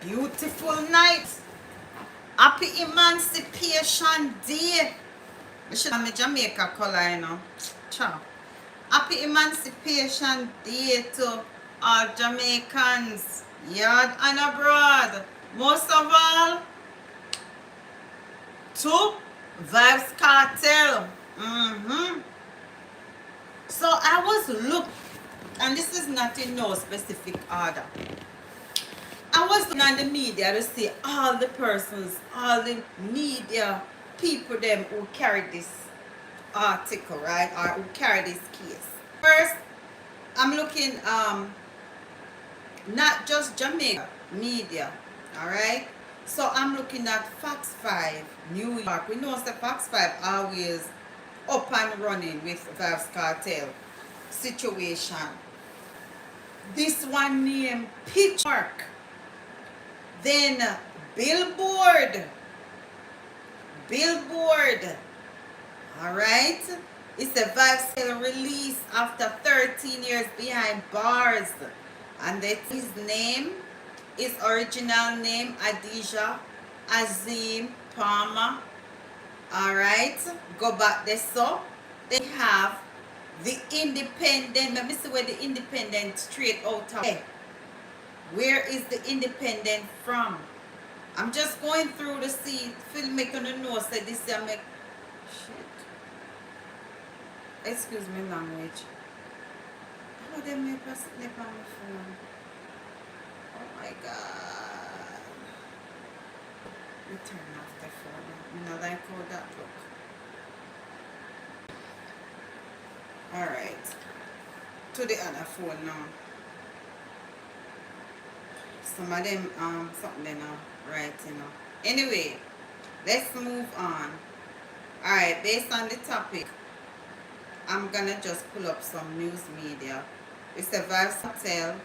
Beautiful night. Happy Emancipation Day. I should have my Jamaica color, you know. Ciao. Happy Emancipation Day to all Jamaicans, yard and abroad. Most of all, to Vybz Kartel. So I was looking, and this is not in no specific order. I was looking on the media to see all the persons, all the media people them who carried this article, right? Or who carried this case. First, I'm looking not just Jamaica media, alright? So I'm looking at Fox 5, New York. We know the Fox 5 always up and running with Vybz Kartel situation. This one named Pitchfork. Then Billboard. Alright? It's a Vybz release after 13 years behind bars. And that his name, his original name, Adija Azim Palmer. Alright? Go back there. So they have the Independent. Let me see where the Independent straight out of. Where is the Independent from? I'm just going through to see filmmaker the know say this is make shit. Excuse me language. How they make us snap on my phone? Oh my god. We turn off the phone. You know like how that look. Alright. To the other phone now. Some of them something they know, right, you know. Anyway, let's move on. Alright, based on the topic, I'm gonna just pull up some news media. It's the Vybz Kartel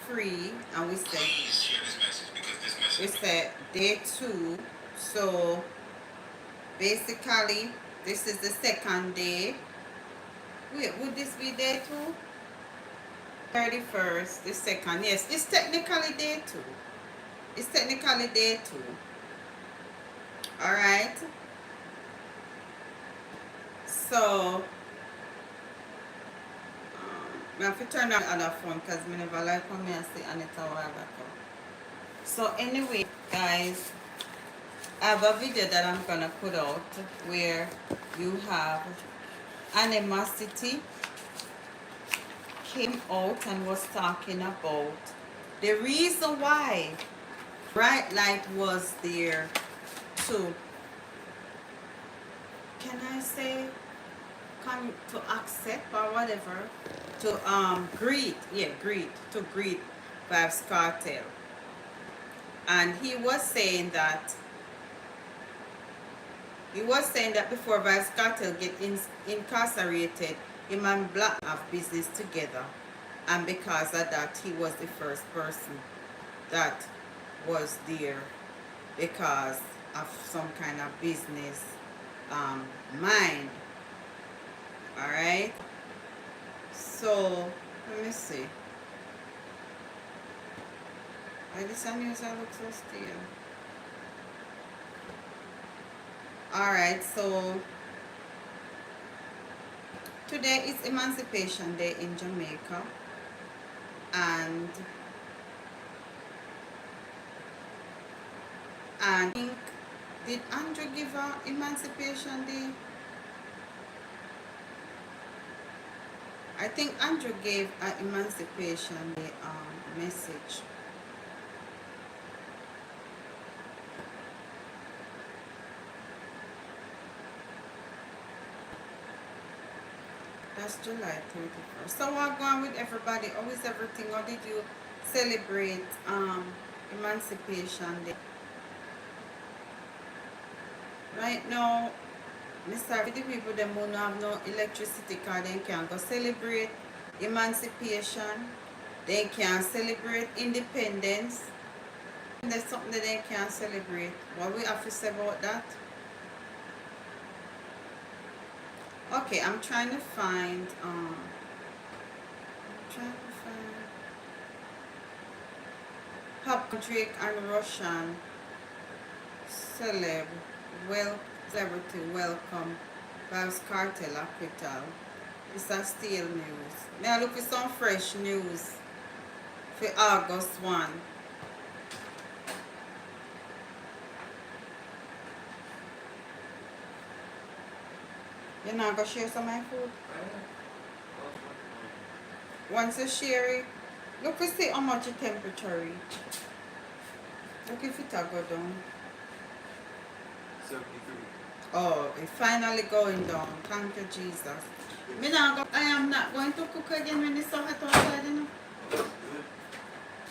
free, and we said day 2. So basically this is the second day. Wait, would this be day 2? 31st, the second. Yes, it's technically day 2. It's technically day 2. Alright. So I have to turn on the other phone because I never like when I see Anita while ago. So anyway, guys, I have a video that I'm gonna put out where you have Animosity came out and was talking about the reason why bright light was there to, can I say, come to accept or whatever, to greet Vybz Kartel. And he was saying that before Vybz Kartel get incarcerated, him and Black have business together, and because of that he was the first person that was there because of some kind of business mind. Alright, so let me see. Why this news I look so still? Alright, so today is Emancipation Day in Jamaica, and I think, did Andrew give her Emancipation Day? I think Andrew gave an Emancipation Day message. That's July 31st. So what going with everybody? How is everything? How did you celebrate Emancipation Day? Right now, Mr. The people them who don't have no electricity because they can't go celebrate emancipation. They can't celebrate independence. There's something that they can't celebrate. What we have to say about that? Okay, I'm trying to find Pop Drake and Russian celeb, celebrity welcome Vybz Kartel acquittal. It's a stale news. Now look for some fresh news for August 1. You're not gonna share some of my food? Once you share it, look to see how much the temperature reach. Look if it go down. 73. Oh, it's finally going down. Thank you, Jesus. I am not going to cook again when it's so hot outside, you know.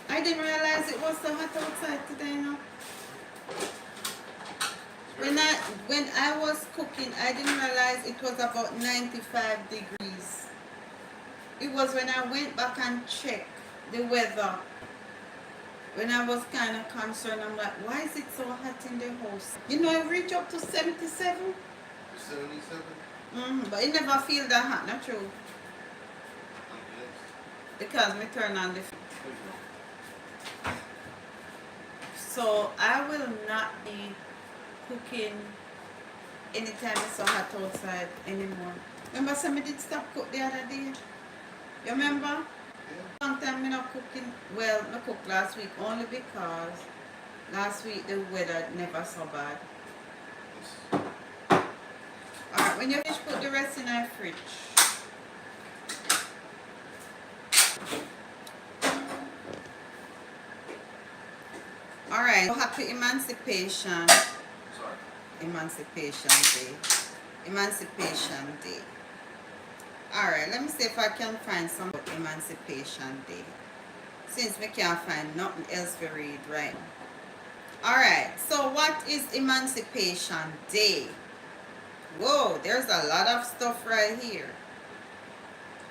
I didn't realize it was so hot outside today, you know. When I was cooking, I didn't realize it was about 95 degrees. It was when I went back and checked the weather. When I was kind of concerned, I'm like, why is it so hot in the house? You know, it reached up to 77. 77? But it never feel that hot, not true. Because me turn on the so I will not be cooking anytime it's so hot outside anymore. Remember somebody did stop cook the other day? You remember? Yeah. Long time me not cooking. Well, I cooked last week only because last week the weather never so bad. Alright, when you finish, put the rest in our fridge. Alright, so happy Emancipation. Sorry. Emancipation Day. Emancipation Day. Alright, let me see if I can find some Emancipation Day. Since we can't find nothing else to read right now. Alright, so what is Emancipation Day? Whoa, there's a lot of stuff right here.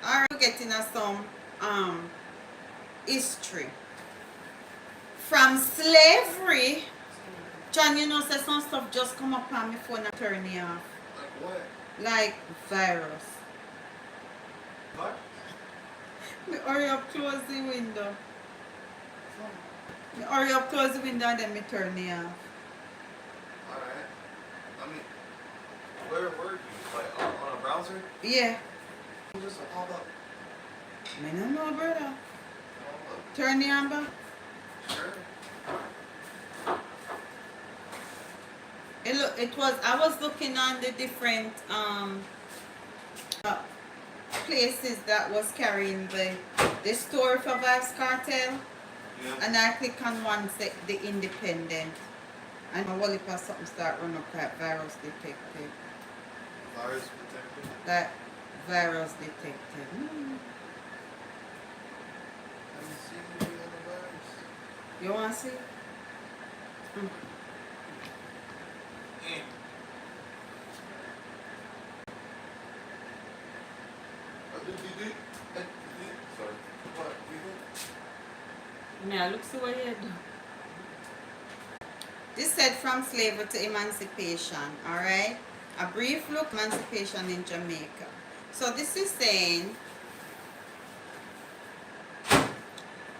Alright, we're getting some history. From slavery, John, you know, say some stuff just come up on my phone and turn me off. Like what? Like virus. What? Me hurry up, close the window. Me hurry up, close the window and then me turn me off. Alright. I mean, where were you? Like on a browser? Yeah. You just pop up. Me no know, brother. Pop up. Turn the on back. Sure. I was looking on the different places that was carrying the story for Vybz Kartel, Yeah. and I click on one, the Independent, and my wallet or something start running up that virus detected. Virus detected. That virus detected. Let me see if you have a virus. You want to see? Sorry. What? Yeah, look, see what you do. This said from slavery to emancipation, alright? A brief look, emancipation in Jamaica. So this is saying,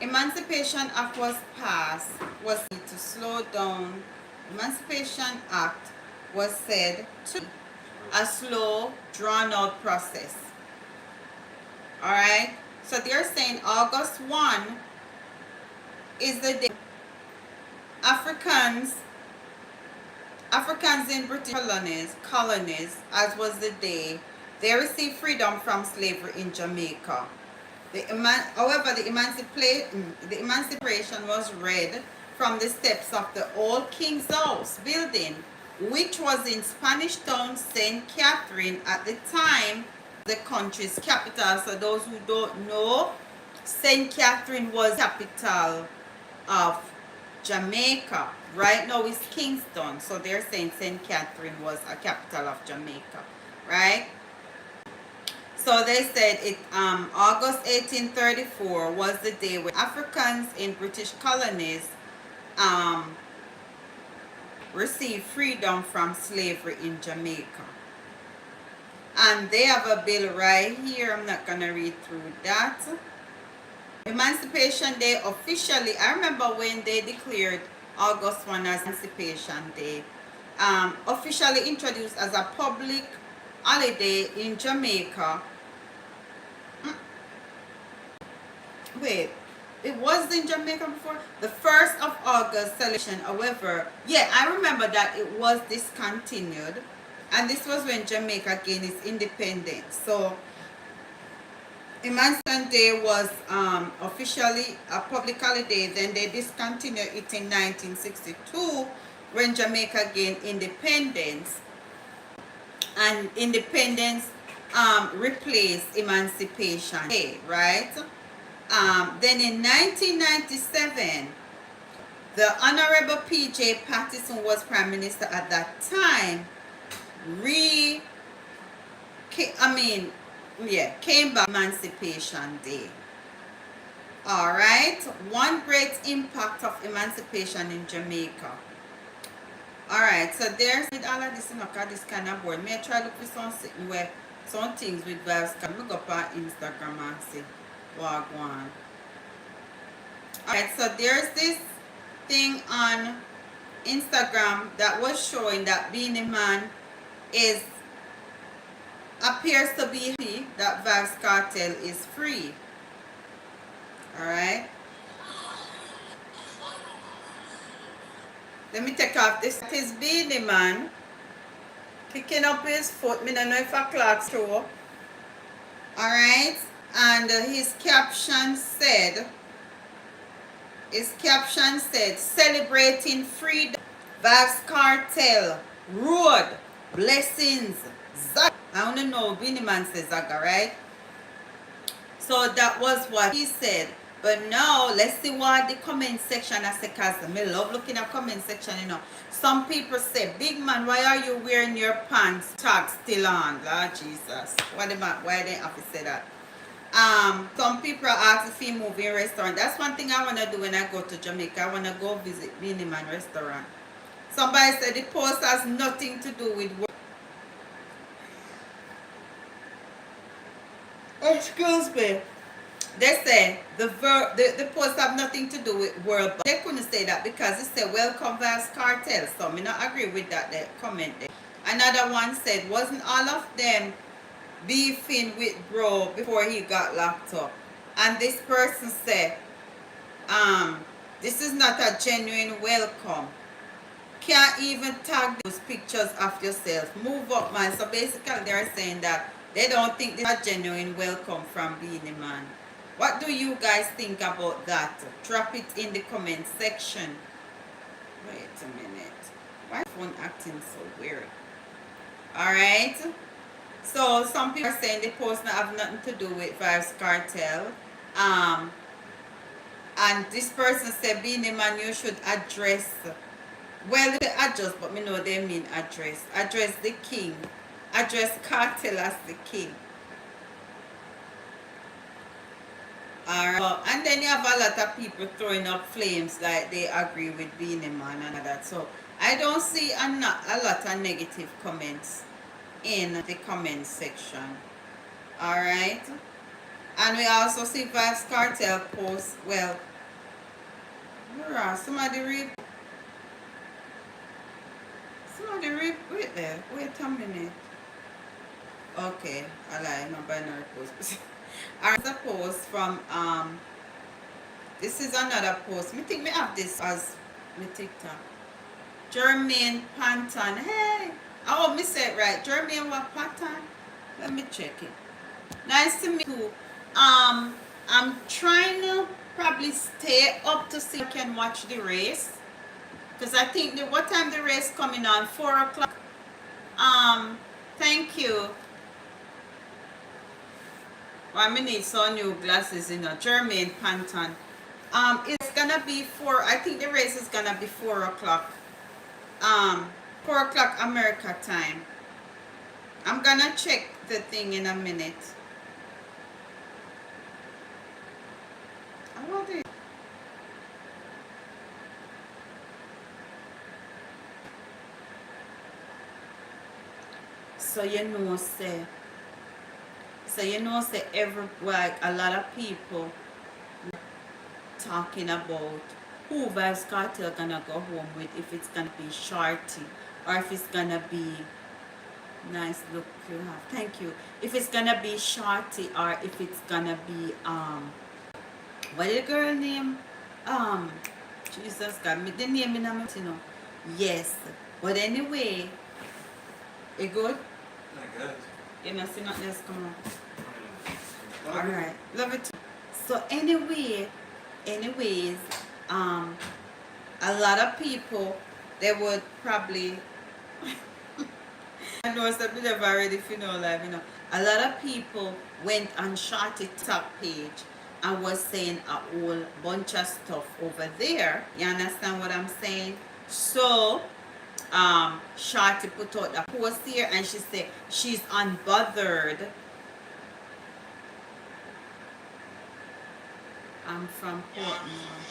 Emancipation Act was passed, was to slow down. Emancipation Act was said to be a slow, drawn-out process. Alright? So they're saying August 1 is the day Africans in British colonies, as was the day they received freedom from slavery in Jamaica. However, the emancipation was read from the steps of the old King's House building, which was in Spanish town St. Catherine at the time, the country's capital. So those who don't know, St. Catherine was capital of Jamaica. Right now it's Kingston. So they're saying St. Catherine was a capital of Jamaica. Right? So they said August 1834 was the day when Africans in British colonies received freedom from slavery in Jamaica. And they have a bill right here. I'm not going to read through that. Emancipation Day officially, I remember when they declared August 1 as Emancipation Day, officially introduced as a public holiday in Jamaica. Wait, it was in Jamaica before? The 1st of August celebration, however, yeah, I remember that it was discontinued. And this was when Jamaica gained its independence. So Emancipation Day was officially a public holiday. Then they discontinued it in 1962 when Jamaica gained independence. And independence replaced Emancipation Day, right? Then in 1997, the Honorable P.J. Patterson was Prime Minister at that time. Came back Emancipation Day. Alright, one great impact of emancipation in Jamaica. Alright, so there's with all of this, this kind of board. May I try to look for some things with Vybz. Can look up on Instagram and see what go on. Alright, so there's this thing on Instagram that was showing that Beenie Man appears to be happy that Vybz Kartel is free. Alright. Let me take off this. It is Beenie Man kicking up his foot. I don't know if a clock's true. Alright. And his caption said, celebrating freedom, Vybz Kartel, road, blessings, Zaga. I don't know, Beenie Man says Zaga, right? So that was what he said. But now, let's see what the comment section has said, because I love looking at comment section, Some people say, big man, why are you wearing your pants tag still on? Lord Jesus. Why they have to say that? Some people ask if he move in restaurant. That's one thing I want to do when I go to Jamaica. I want to go visit Beenie Man restaurant. Somebody said the post has nothing to do with work. Excuse me. They say the post have nothing to do with world, but they couldn't say that because it said welcome Vybz Kartel. So I not agree with that comment there. Another one said, wasn't all of them beefing with bro before he got locked up? And this person said, this is not a genuine welcome. Can't even tag those pictures of yourself. Move up, man. So basically they're saying that they don't think this is a genuine welcome from Beenie Man. What do you guys think about that? Drop it in the comment section. Wait a minute. Why is my phone acting so weird? Alright. So some people are saying the post not have nothing to do with Vybz Kartel. And this person said, Beenie Man, you should address. Well, they adjust, but me know they mean address. Address the king. Address Kartel as the king. Alright. And then you have a lot of people throwing up flames like they agree with Beenie Man and all that. So I don't see a lot of negative comments in the comment section. Alright. And we also see Vybz Kartel post. Well, somebody read. Wait there. Wait a minute. Okay, I lie, no binary post. Alright, a post from this is another post. Me think me have this as my TikTok. Jermaine Panton. Hey! Oh, me say it right. Jermaine what Panton? Let me check it. Nice to meet you. I'm trying to probably stay up to see if I can watch the race. Because I think what time the race coming on? 4 o'clock. Thank you. Well, I need some new glasses, Jermaine Panton. It's gonna be I think the race is gonna be 4 o'clock. 4 o'clock America time. I'm gonna check the thing in a minute. I want it. So say a lot of people talking about who Vybz Kartel gonna go home with, if it's gonna be Shorty or if it's gonna be nice look you have. Thank you. If it's gonna be Shorty or if it's gonna be what is the girl name? Jesus God, me the name in my you know. Yes. But anyway, it good? I guess. You know, see nothing else come on. Okay. Alright. Love it. So anyways, a lot of people, they would probably I know it's a bit of already if you know like, you know. A lot of people went on Shorty TikTok page and was saying a whole bunch of stuff over there. You understand what I'm saying? So Shorty put out a post here and she said she's unbothered. I'm from Portmore.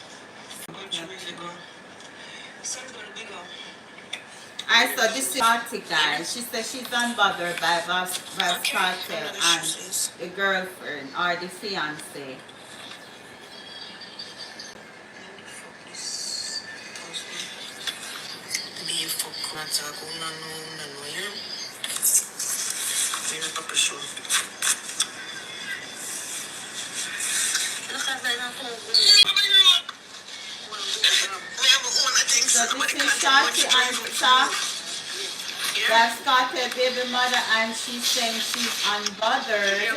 I saw this is Shorty guys. She said she's unbothered by Vybz Kartel and the girlfriend or the fiance. So this is Shorty and Talk. Vybz Kartel baby mother and she's saying she's unbothered.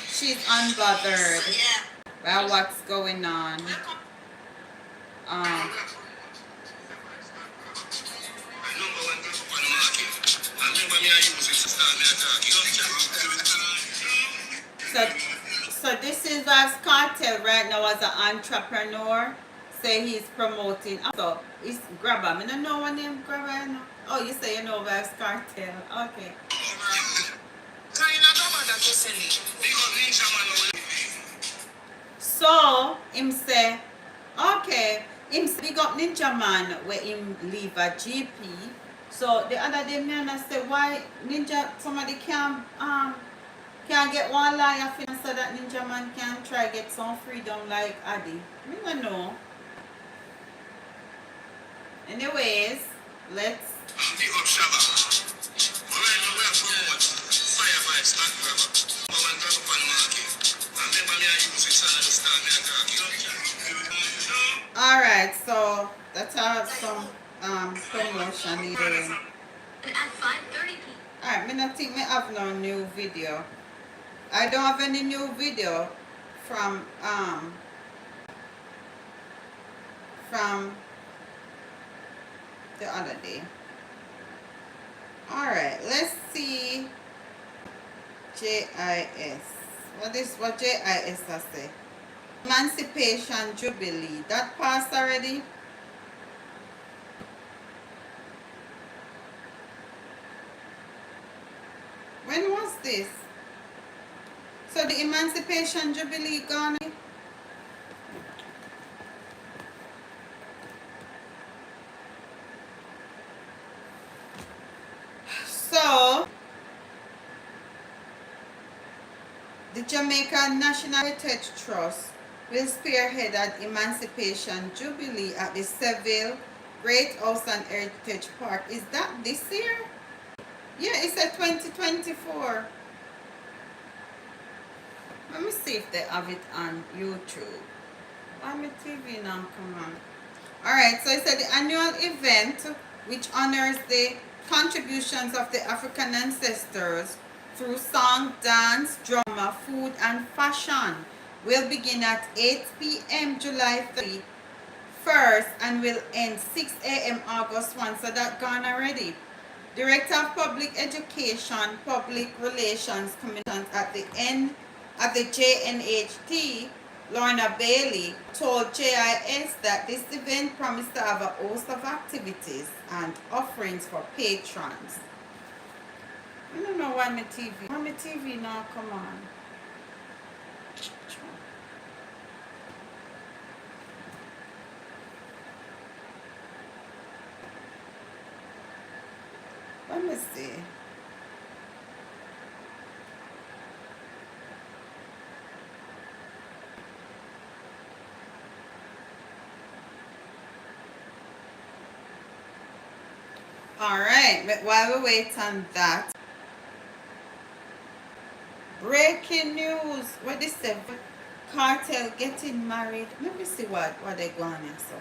She's unbothered by what's going on. So this is Vybz Kartel right now as an entrepreneur. Say he's promoting. So it's Grabber. I don't know what name Grabber. You know? Oh, you say you know Vybz Kartel. Okay. So him say, okay. Him say, big up Ninja Man where him leave a GP. So the other day me and I say why Ninja somebody can get one lawyer so that Ninja Man can try get some freedom like Addy. Me don't know. Anyways, let's big up Shabba. Right now we are promote fire vibes and grabber. Number one grab up on the market. And then when I use it so I understand me and talk. Alright, so that's some promotion here. At 5:30 p.m. Alright, me not think me have no new video. I don't have any new video from the other day. Alright, let's see JIS. What JIS has say? Emancipation Jubilee. That passed already? When was this? So the Emancipation Jubilee gone? So the Jamaica National Heritage Trust will spearhead an Emancipation Jubilee at the Seville Great House and Heritage Park. Is that this year? Yeah, it's at 2024. Let me see if they have it on YouTube. Why my TV now? Come on. Alright, so it's the annual event which honors the contributions of the African ancestors through song, dance, drama, food, and fashion. Will begin at 8 p.m. July 31st and will end 6 a.m. August 1. So that gone already. Director of Public Education, Public Relations Commission at the JNHT, Lorna Bailey, told JIS that this event promised to have a host of activities and offerings for patrons. I don't know why my TV. Why my TV now? Come on. Let me see. Alright, but while we wait on that, breaking news. What is the Kartel getting married? Let me see what they going on so.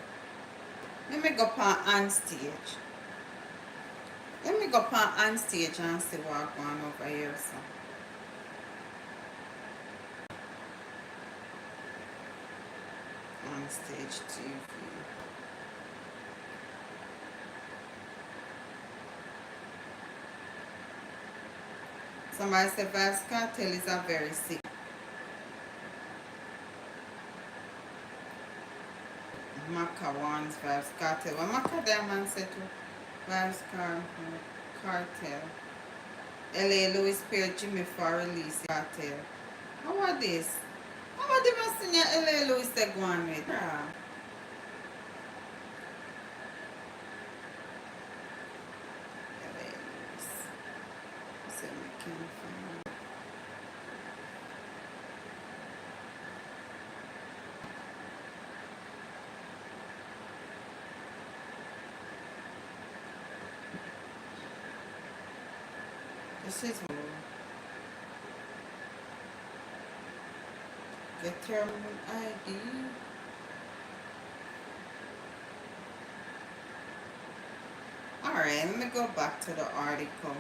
Let me go on stage. Let me go on stage and see what going on over here so. On stage TV. Somebody said Vybz Kartel is a very sick. Maka wants Vybz Kartel. What Maka Diamond said to Vybz Kartel. LA Louis Perry Jimmy for release Kartel. How are this? How are the senior LA Louis they go on with? Yeah. LA Louis. So we can find. This is the terminal ID. Alright, let me go back to the article.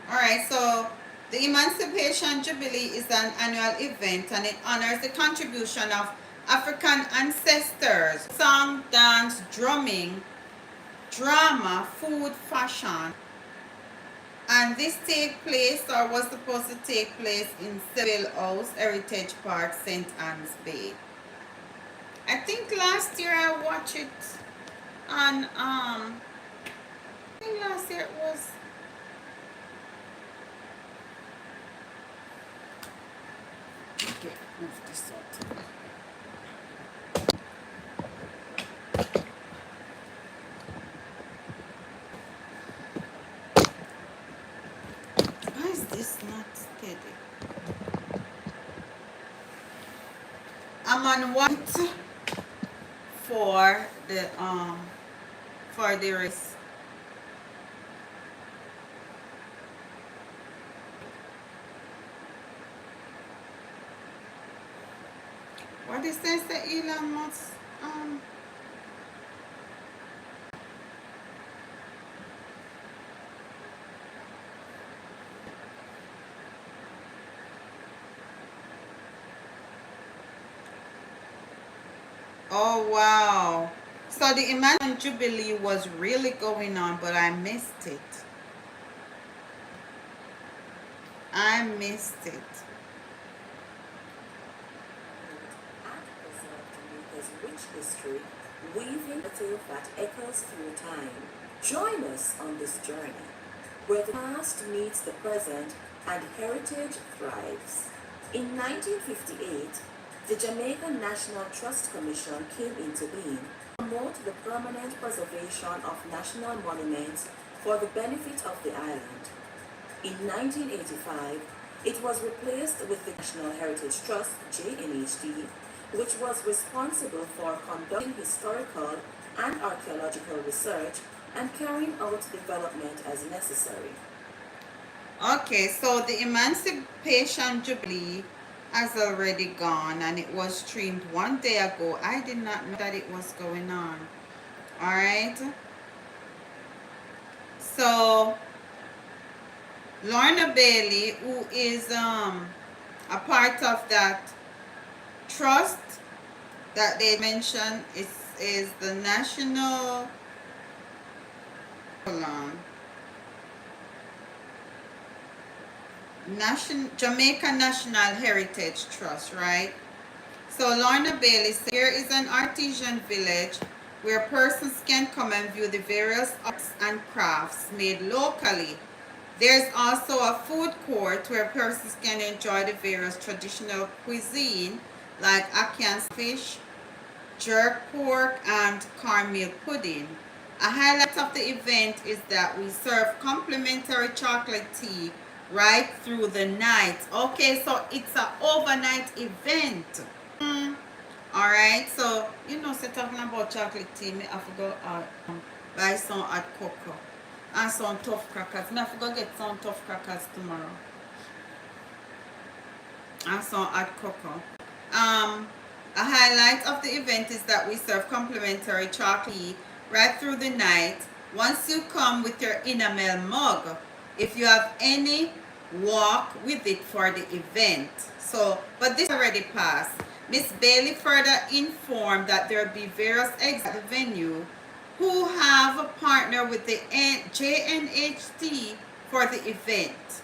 Alright, so the Emancipation Jubilee is an annual event and it honors the contribution of African ancestors. Song, dance, drumming, drama, food, fashion. And this take place or was supposed to take place in Seville House, Heritage Park, St. Anne's Bay. I think last year I watched it on I think last year it was okay, move this out. Why is this not steady? I'm on one for the race. What is this that Elon Musk Oh wow. So the Emancipation Jubilee was really going on, but I missed it. I missed it. And preserve Jamaica's rich history, weaving a tale that echoes through time. Join us on this journey, where the past meets the present and heritage thrives. In 1958, the Jamaican National Trust Commission came into being to promote the permanent preservation of national monuments for the benefit of the island. In 1985, it was replaced with the National Heritage Trust, JNHT, which was responsible for conducting historical and archaeological research and carrying out development as necessary. Okay, so the Emancipation Jubilee has already gone and it was streamed one day ago. I did not know that it was going on. Alright. So Lorna Bailey, who is a part of that trust that they mentioned, is the National, hold on, Jamaica National Heritage Trust, right? So Lorna Bailey said, here is an artisan village where persons can come and view the various arts and crafts made locally. There's also a food court where persons can enjoy the various traditional cuisine like Akan fish, jerk pork, and cornmeal pudding. A highlight of the event is that we serve complimentary chocolate tea right through the night. Okay, so it's an overnight event. Alright, so you know, so talking about chocolate tea, me I forgot buy some hot cocoa and some tough crackers. I have to go get some tough crackers tomorrow. And some hot cocoa. A highlight of the event is that we serve complimentary chocolate right through the night. Once you come with your enamel mug, if you have any, walk with it for the event. So, but this already passed. Miss Bailey further informed that there will be various eggs at the venue who have a partner with the JNHT for the event,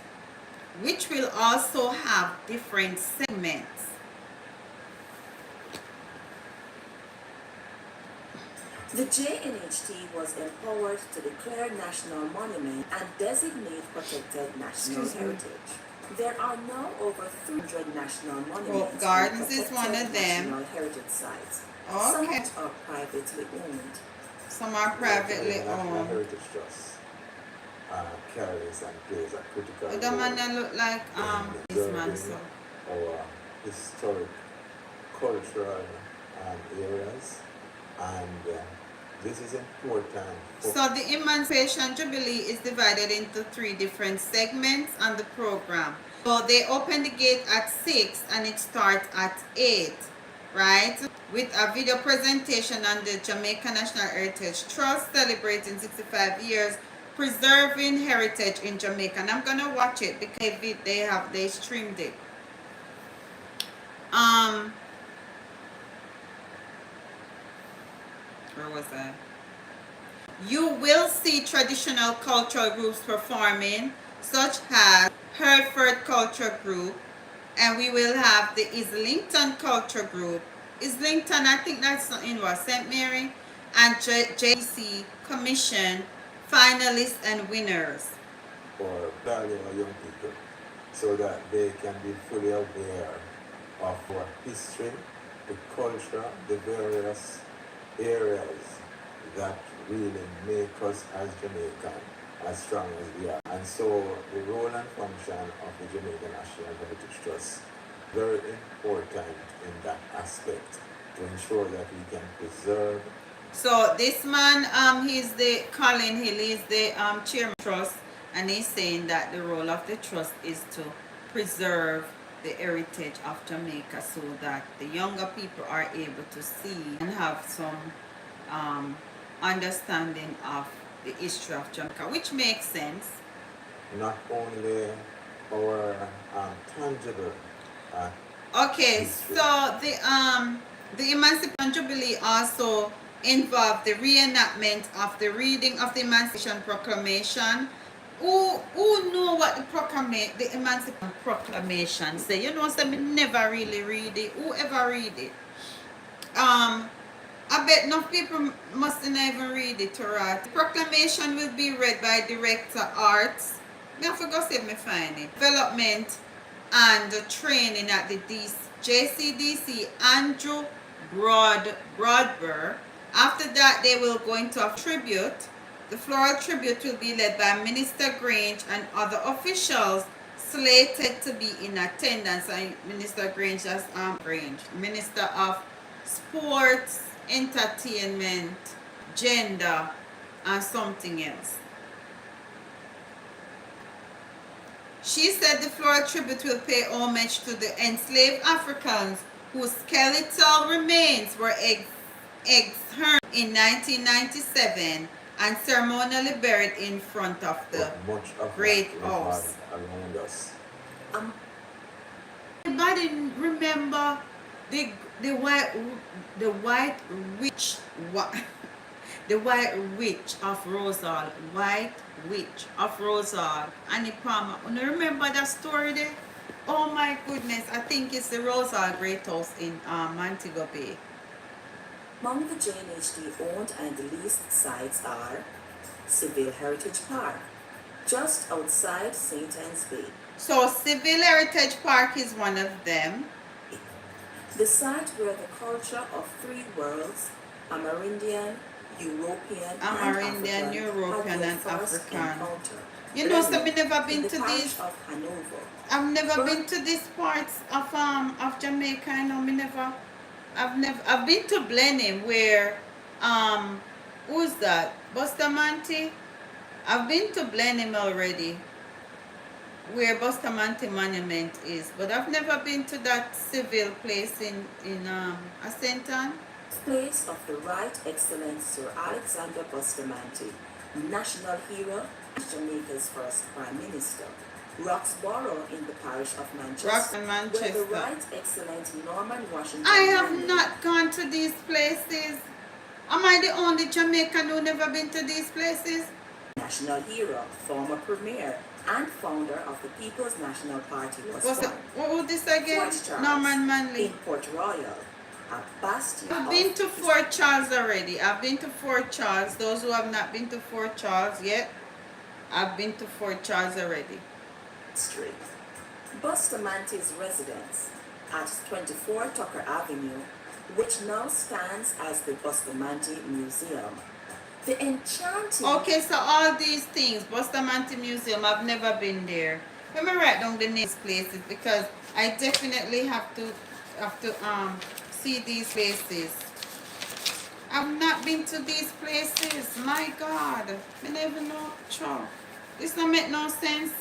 which will also have different segments. The JNHT was empowered to declare national monument and designate protected national heritage. There are now over 300 national monuments Oak Gardens and is one of protected them. national heritage sites. Okay. Some are privately owned. Some are privately National owned. Heritage Trust carries and plays a critical But the man that look like in this man, preserving so. our historic, cultural areas, and this is important. So the Emancipation Jubilee is divided into 3 different segments on the program. So they open the gate at 6 and it starts at 8, right? With a video presentation on the Jamaica National Heritage Trust celebrating 65 years preserving heritage in Jamaica. And I'm gonna watch it because they streamed it. Where was I? You will see traditional cultural groups performing, such as Hereford Culture Group, and we will have the Islington Culture Group. Islington, I think that's in what, St. Mary, and JC Commission finalists and winners. For value our young people, so that they can be fully aware of our history, the culture, the various areas that really make us as Jamaican as strong as we are. And so the role and function of the Jamaica National Heritage Trust, very important in that aspect, to ensure that we can preserve. So this man, he's the Colin Hill, he's the chairman of the trust, and he's saying that the role of the trust is to preserve the heritage of Jamaica so that the younger people are able to see and have some understanding of the history of Jamaica, which makes sense. Not only our tangible Okay, history. so the Emancipation Jubilee also involved the reenactment of the reading of the Emancipation Proclamation. Who know what the Emancipation Proclamation say? You know, so me never really read it. Who ever read it? I bet enough people must not even read it, alright. The proclamation will be read by Director Arts. I forgot to find it. Development and training at the JCDC Andrew Broadburr. After that, they will go into a tribute. The floral tribute will be led by Minister Grange and other officials slated to be in attendance. Minister Grange, that's Grange, Minister of Sports, Entertainment, Gender, and something else. She said the floral tribute will pay homage to the enslaved Africans whose skeletal remains were exhumed in 1997 and ceremonially buried in front of the much of Great what we House. have around us. Anybody remember the white witch the white witch of Rosal, white witch of Rosal, Annie Palmer? You remember that story there? Oh my goodness, I think it's the Rosal Great House in Montego Bay. Among the JNHT owned and leased sites are Civil Heritage Park, just outside St. Anne's Bay. So Civil Heritage Park is one of them. The site where the culture of 3 worlds, Amerindian, European, Amerindian, European, and African. You know, so I've never been to these. Of Hanover. I've never been to these parts of Jamaica. You know, I've been to Blenheim where Who's that? Bustamante? I've been to Blenheim already, where Bustamante Monument is, but I've never been to that civil place in Ascenton. Place of the Right Excellent Sir Alexander Bustamante, national hero and Jamaica's first Prime Minister. Roxborough in the parish of Manchester, where the Right Excellent Norman Washington. I have not gone to these places. Am I the only Jamaican who never been to these places? National hero, former premier, and founder of the People's National Party was born. What was this again? Norman Manley. In Port Royal, a bastion. I've been to Fort Charles already. I've been to Fort Charles. Those who have not been to Fort Charles yet, I've been to Fort Charles already. Street. Bustamante's residence at 24 Tucker Avenue, which now stands as the Bustamante Museum. The enchanting. Okay, so all these things, Bustamante Museum, I've never been there. Let me write down the names places because I definitely have to see these places. I've not been to these places. My God, I never know. Sure. This don't make no sense.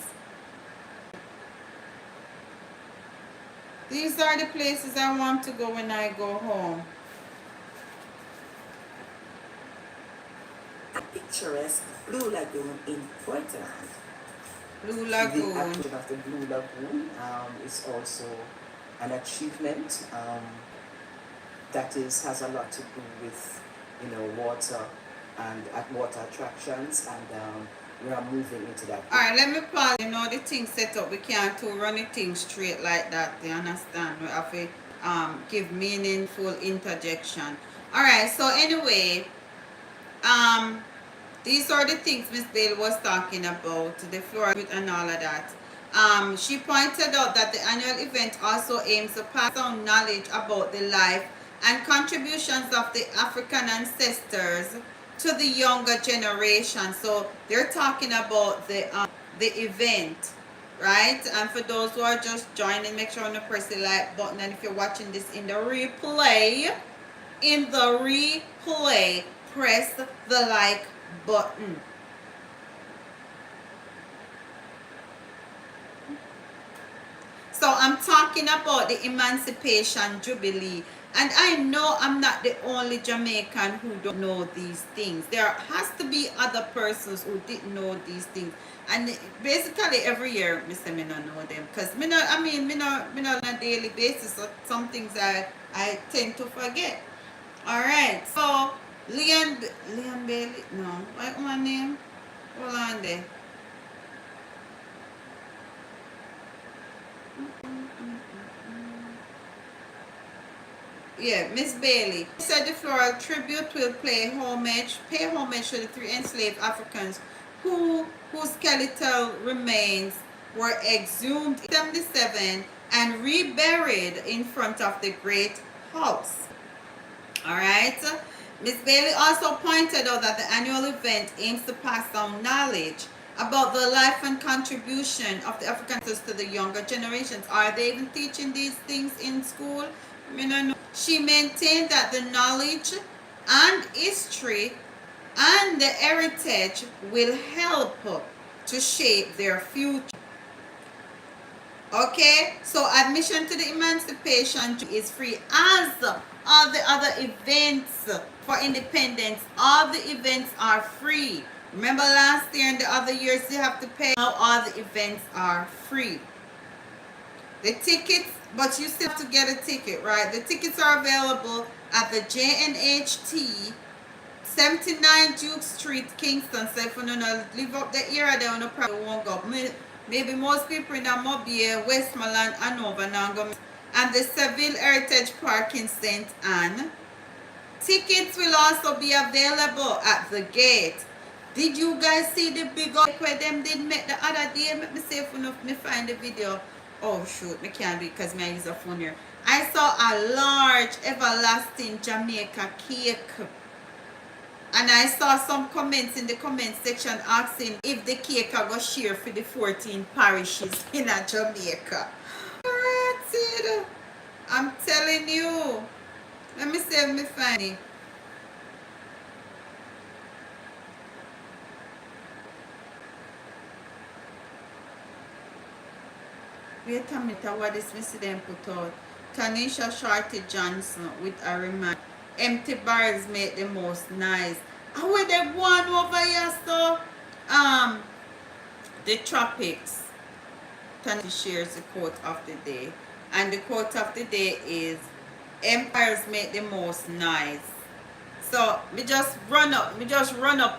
These are the places I want to go when I go home. A picturesque Blue Lagoon in Portland. Blue Lagoon. The action of the Blue Lagoon is also an achievement that has a lot to do with, water and water attractions, and we are moving into that. Alright, let me pause. The thing set up. We can't run the thing straight like that. You understand? We have to give meaningful interjection. Alright, so anyway, these are the things Miss Bailey was talking about, the floor and all of that. She pointed out that the annual event also aims to pass on knowledge about the life and contributions of the African ancestors to the younger generation. So they're talking about the event, right? And for those who are just joining, make sure you press the like button. And if you're watching this in the replay, press the like button. So I'm talking about the Emancipation Jubilee. And I know I'm not the only Jamaican who don't know these things. There has to be other persons who didn't know these things. And basically every year, I say I don't know them. Because me not on a daily basis. So some things I tend to forget. Alright, so Leon Bailey, no, what's my name? Hold on there. Yeah, Miss Bailey said the floral tribute will pay homage to the 3 enslaved Africans whose skeletal remains were exhumed in 1977 and reburied in front of the Great House. Alright, Miss Bailey also pointed out that the annual event aims to pass down knowledge about the life and contribution of the Africans to the younger generations. Are they even teaching these things in school? I don't know. She maintained that the knowledge and history and the heritage will help to shape their future. Okay, so admission to the Emancipation is free, as all the other events for independence. All the events are free. Remember last year and the other years you have to pay. Now all the events are free. The tickets, but you still have to get a ticket, right? The tickets are available at the JNHT 79 Duke Street, Kingston. So if you don't live up the area, then you probably won't go. Maybe most people in Mobile, Westmoreland, Hanover now go. And the Seville Heritage Park in St. Anne. Tickets will also be available at the gate. Did you guys see the big up where them did make the other day? Let me see if me find the video. Oh shoot, I can't do it because I use a phone here. I saw a large everlasting Jamaica cake. And I saw some comments in the comment section asking if the cake I go share for the 14 parishes in a Jamaica. Alright, I'm telling you. Let me see if me find it. Wait a minute, what is Missy them put out? Tanisha Shorty Johnson with a reminder. Empty barrels make the most nice. How are they one over here, so? The tropics. Tanisha shares the quote of the day. And the quote of the day is, empires make the most nice. So me just run up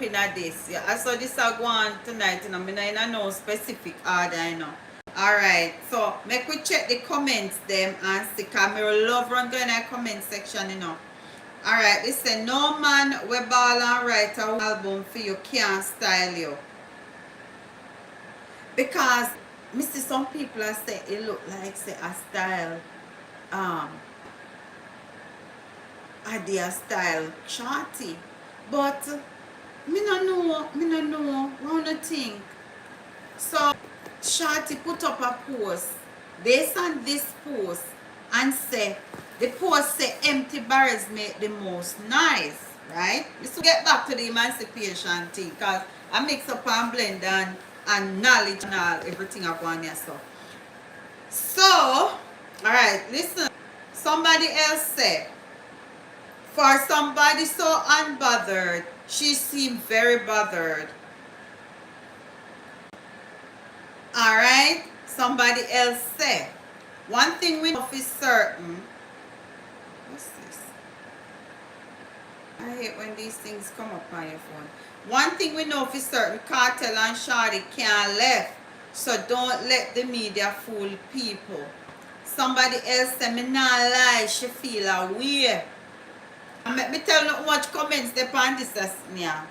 in a this. Yeah. I saw this I go on tonight, you know, me not in no specific order, you know. Alright, so make we check the comments them and see, cause me love run go in the comment section, you know. Alright, they say no man we ball and write a album for you can't style you. Because me see some people I say it look like say a style idea style shorty. But me no know, what do you think? So Shorty put up a post based on this post and say the post say empty barrels make the most nice, right? Let's get back to the emancipation thing because I mix up and blend and knowledge and all everything I want here. So alright, listen. Somebody else said, for somebody so unbothered, she seemed very bothered. Alright, somebody else said, one thing we know is certain. What's this? I hate when these things come up on your phone. One thing we know for certain, Kartel and Shorty can't left. So don't let the media fool people. Somebody else said, me not lie, she feel away. And let me tell you how much comments they on this yeah.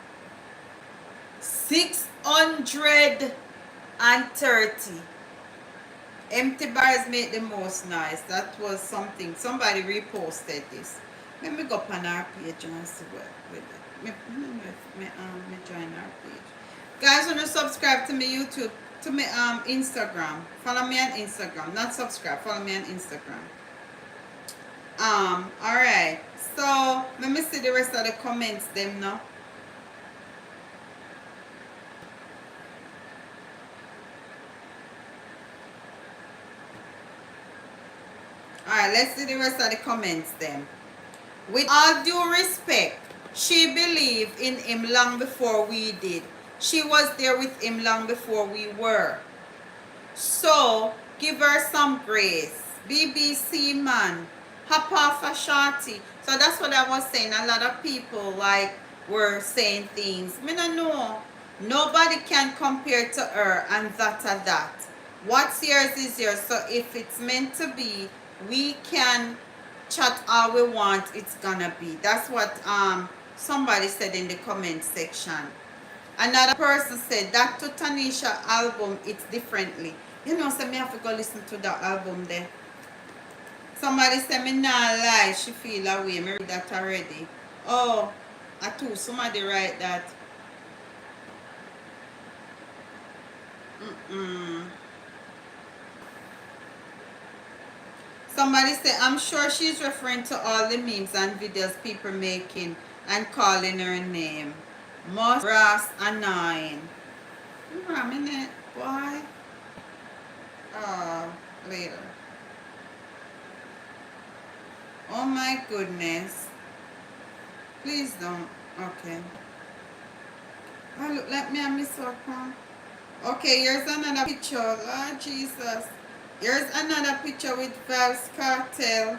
630. Empty bars make the most nice. That was something. Somebody reposted this. Let me go up on our page and see what with it. Me join our page. Guys, wanna subscribe to my YouTube, to my Instagram. Follow me on Instagram. Not subscribe, follow me on Instagram. Alright. So let me see the rest of the comments them now. Alright, let's see the rest of the comments then. With all due respect, she believed in him long before we did. She was there with him long before we were. So, give her some grace. BBC man, hop off a shorty. So that's what I was saying. A lot of people like were saying things. I don't know. Nobody can compare to her and that. What's yours is yours. So if it's meant to be, we can chat all we want, it's gonna be. That's what somebody said in the comment section. Another person said that to Tanisha album it's differently. You know, so me have to go listen to that album there. Somebody said me not lie, she feel away. Me read that already. Oh, I too somebody write that. Somebody said, I'm sure she's referring to all the memes and videos people making and calling her name. Must brass annoying. Wait a minute, boy. Oh, later. Oh my goodness. Please don't. Okay. Oh, look like me and miss one. Okay, here's another picture. Lord Jesus. Here's another picture with Vybz Kartel.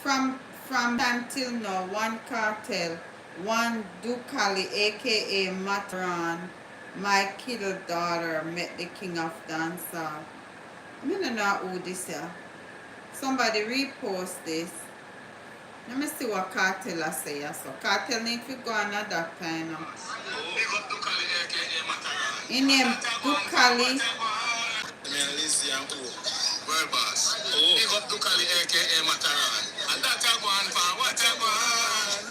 From time till now, one Kartel, one Dukali, aka Matron, my kiddo daughter, met the king of dancehall. I don't know who this is. Somebody repost this. Let me see what Kartel I say. So Kartel need to go another kind of. In name Dukali. Big up to Currie, aka Mataran. And that's a one for what a one.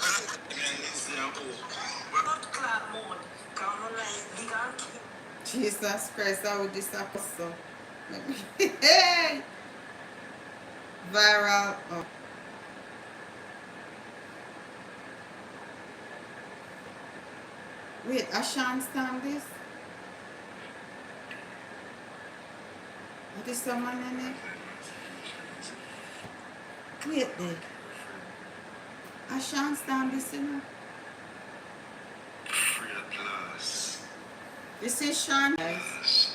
Jesus Christ, how would this happen so? Hey! Viral. Oh. Wait, I shan't stand this? What is someone in it? Wait there. I shan't stand this, you know. Free at last. This is Sean. Last.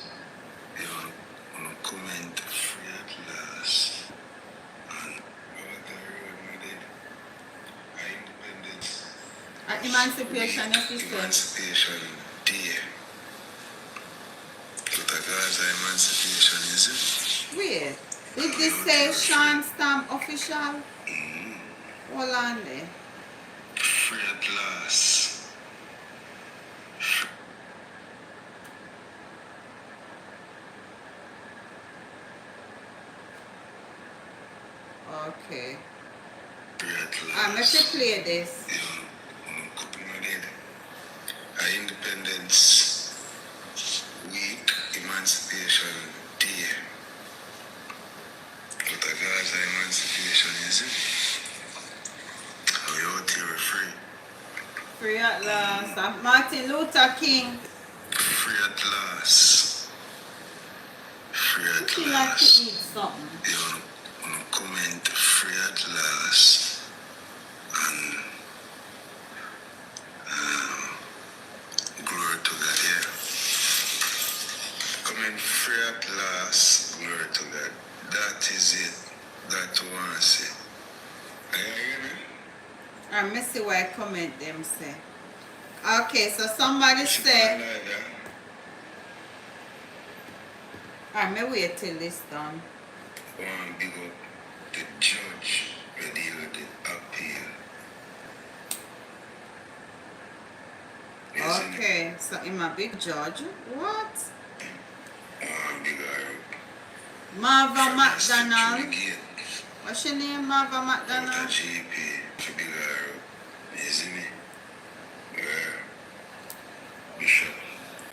You wanna comment free at last. And what the road we did. Our independence. Emancipation, as you said. Emancipation Day. But the Gaza Emancipation, is it? Wait. Did this say Sean Stamp official? Hold on there. Free at last. Okay. Free at I'm going last. to play this. You know, couple of days. Our Independence Week, Emancipation Day. But the Gaza Emancipation, is it? Oh, you're out here free. Free at last. Martin Luther King. Free at last. Free at He like to last. eat something. You wanna comment free at last. And glory to God, yeah. Comment free at last, glory to God. That is it. That you wanna say. Are you hearing me? And me see what comment them say. Okay, so somebody She say, like that. alright, me wait till this done. One big up the judge will deal with the appeal. Isn't it? Okay, so I'm a big judge. What? One big up. Marva From the street to McDonald. the gate. What's your name, Marva Out McDonald? of GP to big up. Isn't it? Where Bishop.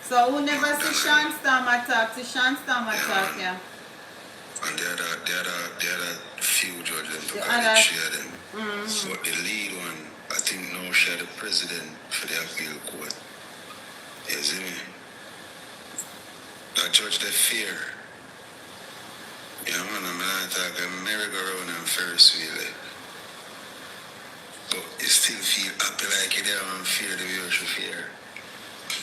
So who never see Sean Storm attack? See Sean Storm attack, yeah. And the other few judges, The because other- they share them. But the lead one, I think now share the president for the appeal court. You see me? That judge they fear. Yeah man, I'm not talking merry-go-round and Ferris wheel. But you still feel happy like you don't fear the way you should fear.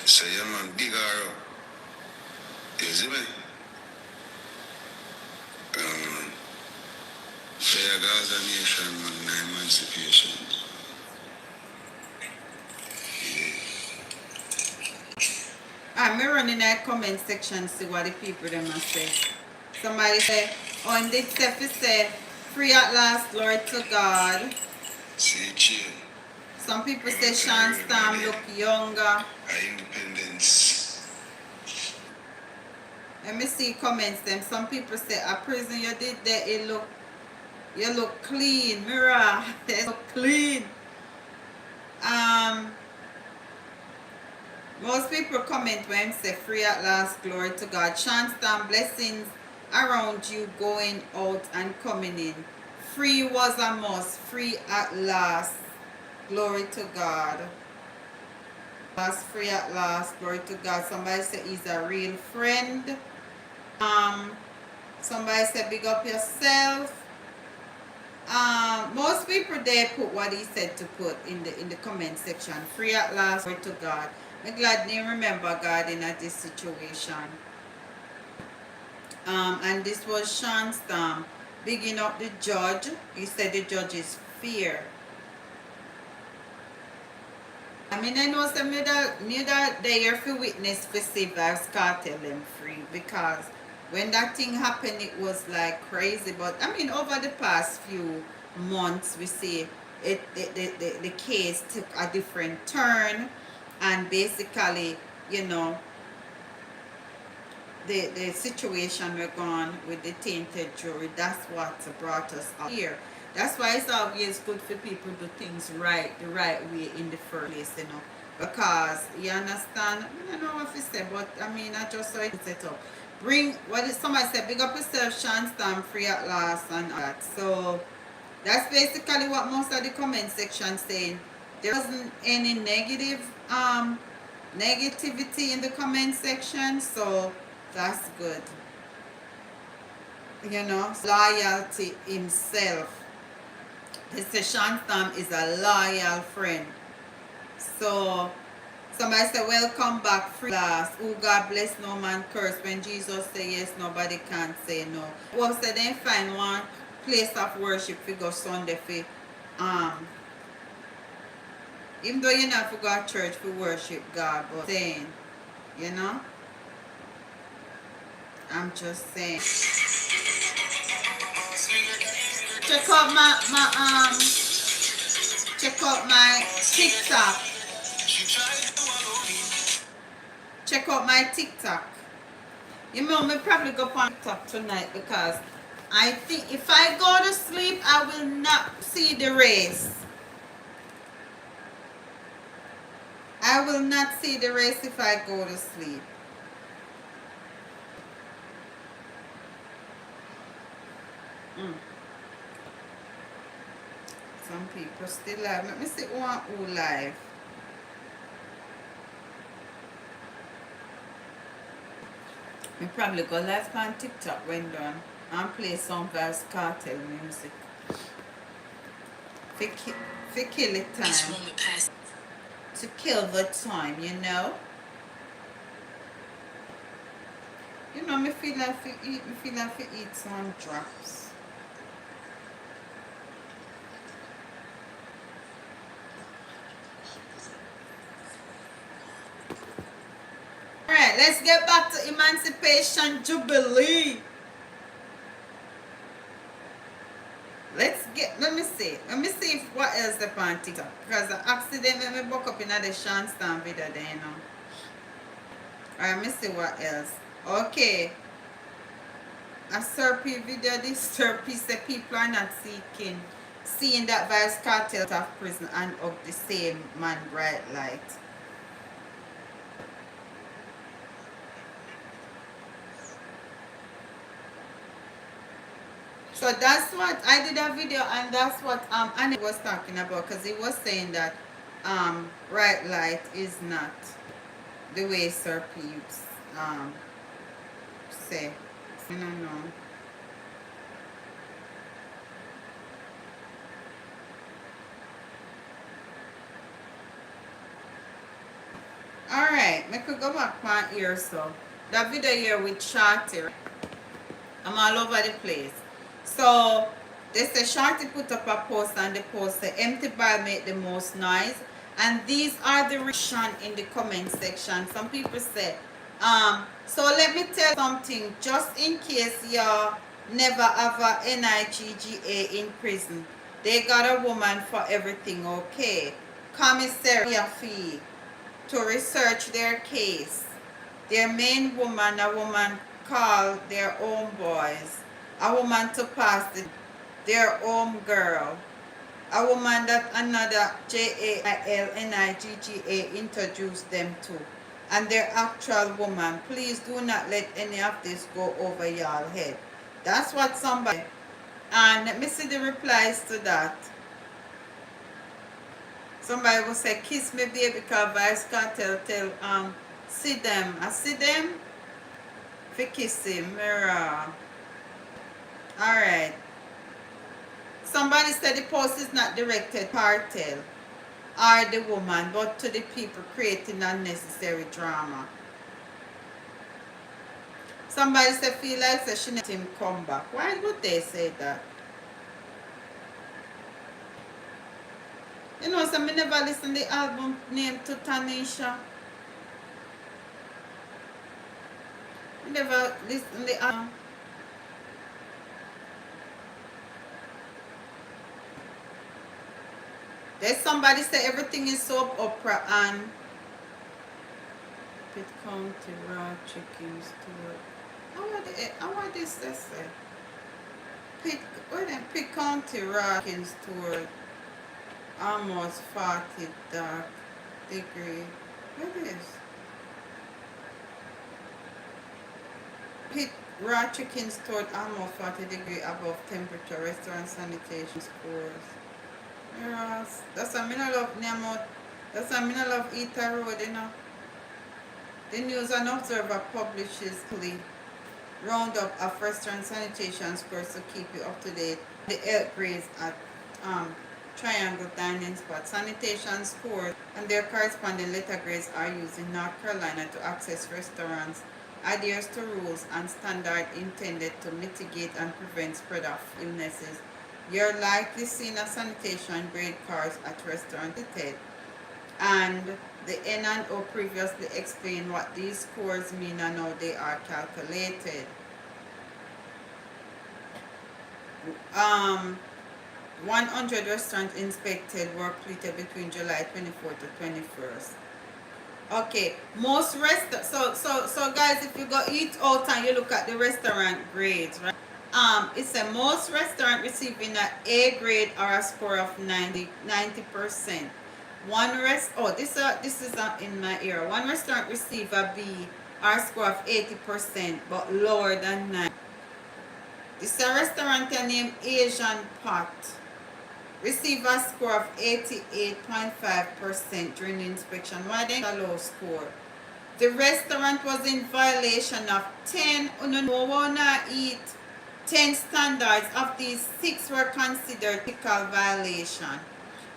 So yeah man, big her up. You see me? So yeah, Gaza Nation, man, Emancipation. I'm running that comment section see what the people them must say. Somebody say, oh, and this Steffi say, free at last, glory to God. See, chill. Some people say Sean Storm look younger. Our independence. Let me see comments them. Some people say a prison you did there, you look clean. Mirror, you look clean. Most people comment when say free at last, glory to God. Sean Storm, blessings around you going out and coming in. Free was a must. Free at last, glory to God. Last free at last, glory to God. Somebody said he's a real friend. Somebody said big up yourself. Most people there put what he said to put in the comment section. Free at last, glory to God. I'm glad they remember God in this situation. And this was Sean Storm bigging up the judge. He said the judge is fear. I mean, I know some of that they are for witness for see Vybz Kartel them free, because when that thing happened it was like crazy. But I mean, over the past few months we see the case took a different turn, and basically, you know, the situation we're gone with the tainted jury, that's what brought us up here. That's why it's always good for people to do things the right way in the first place, you know. Because, you understand? I don't know what you say, but I mean, I just saw it set up. Bring, what did somebody say? Big up yourself, Sean Storm, free at last, and all that. So, that's basically what most of the comment section saying. There wasn't any negativity in the comment section, so that's good. you know, loyalty himself. Mr. Shantam is a loyal friend. So somebody said, welcome back, free last. Oh, God bless, no man curse. When Jesus say yes, nobody can say no. Well, so then find one place of worship for go Sunday for, even though you're not for go to church for worship God, but saying, you know, I'm just saying. Check out check out my TikTok. Check out my TikTok. You know, me probably go on TikTok tonight because I think if I go to sleep, I will not see the race. I will not see the race if I go to sleep. Some people still live. Let me see who live. We probably go live on TikTok when done and play some Vybz Kartel music. For kill the time. To kill the time, you know. You know, me feel like to eat some drops. Alright, let's get back to Emancipation Jubilee. Let me see if what else they on TikTok. Because the accident made me buck up in the Shanstown video there, you know. Alright, let me see what else. Okay. A Serpy video, this Serpy said people are not seeing that Vybz Kartel out of prison and of the same man bright light. So that's what I did a video, and that's what Annie was talking about, because he was saying that bright light is not the way Serpy say. I don't know. Alright, I could go back my ear so. That video here with Shorty. I'm all over the place. So they say Shorty put up a post, and the post say empty ball make the most noise. And these are the reaction in the comment section. Some people say, so let me tell you something, just in case you never have a NIGGA in prison. They got a woman for everything, okay? Commissary fee to research their case. Their main woman, a woman called their own boys. A woman to pass their own girl. A woman that another JAILNIGGA introduced them to. And their actual woman. Please do not let any of this go over y'all head. That's what somebody. And let me see the replies to that. Somebody will say, kiss me baby, because Vybz Kartel tell see them. I see them. For kissing, mirror. Alright. Somebody said the post is not directed to Kartel or the woman, but to the people creating unnecessary drama. Somebody said feel like she let him come back. Why would they say that? You know, so I never listen to the album named to Tanisha. I never listen to the album. There's somebody say everything is soap opera and Pitt County raw chicken store. How are this say? Pitt County raw chicken store. Almost 40 dark degree. What is? Pitt raw chicken stored almost 40 degree above temperature. Restaurant sanitation scores. Yes. That's why I love Niamot. That's why I love Eater Road, you know. The News and Observer publishes roundup of restaurant sanitation scores to keep you up to date. The health grades at Triangle Dining Spot. Sanitation scores and their corresponding letter grades are used in North Carolina to access restaurants, adheres to rules and standards intended to mitigate and prevent spread of illnesses. You're likely seeing a sanitation grade cards at restaurants listed, and the N&O previously explained what these scores mean and how they are calculated. 100 restaurants inspected were completed between July 24th to 21st. Okay, most so guys, if you go eat out and you look at the restaurant grades, right? It's a most restaurant receiving an A grade or a score of 90%. This is in my ear. One restaurant received a B or a score of 80%, but lower than 9. This is a restaurant named Asian Pot. Received a score of 88.5% during the inspection. Why they a low score? The restaurant was in violation of 10 eat 10 standards. Of these, 6 were considered critical violation.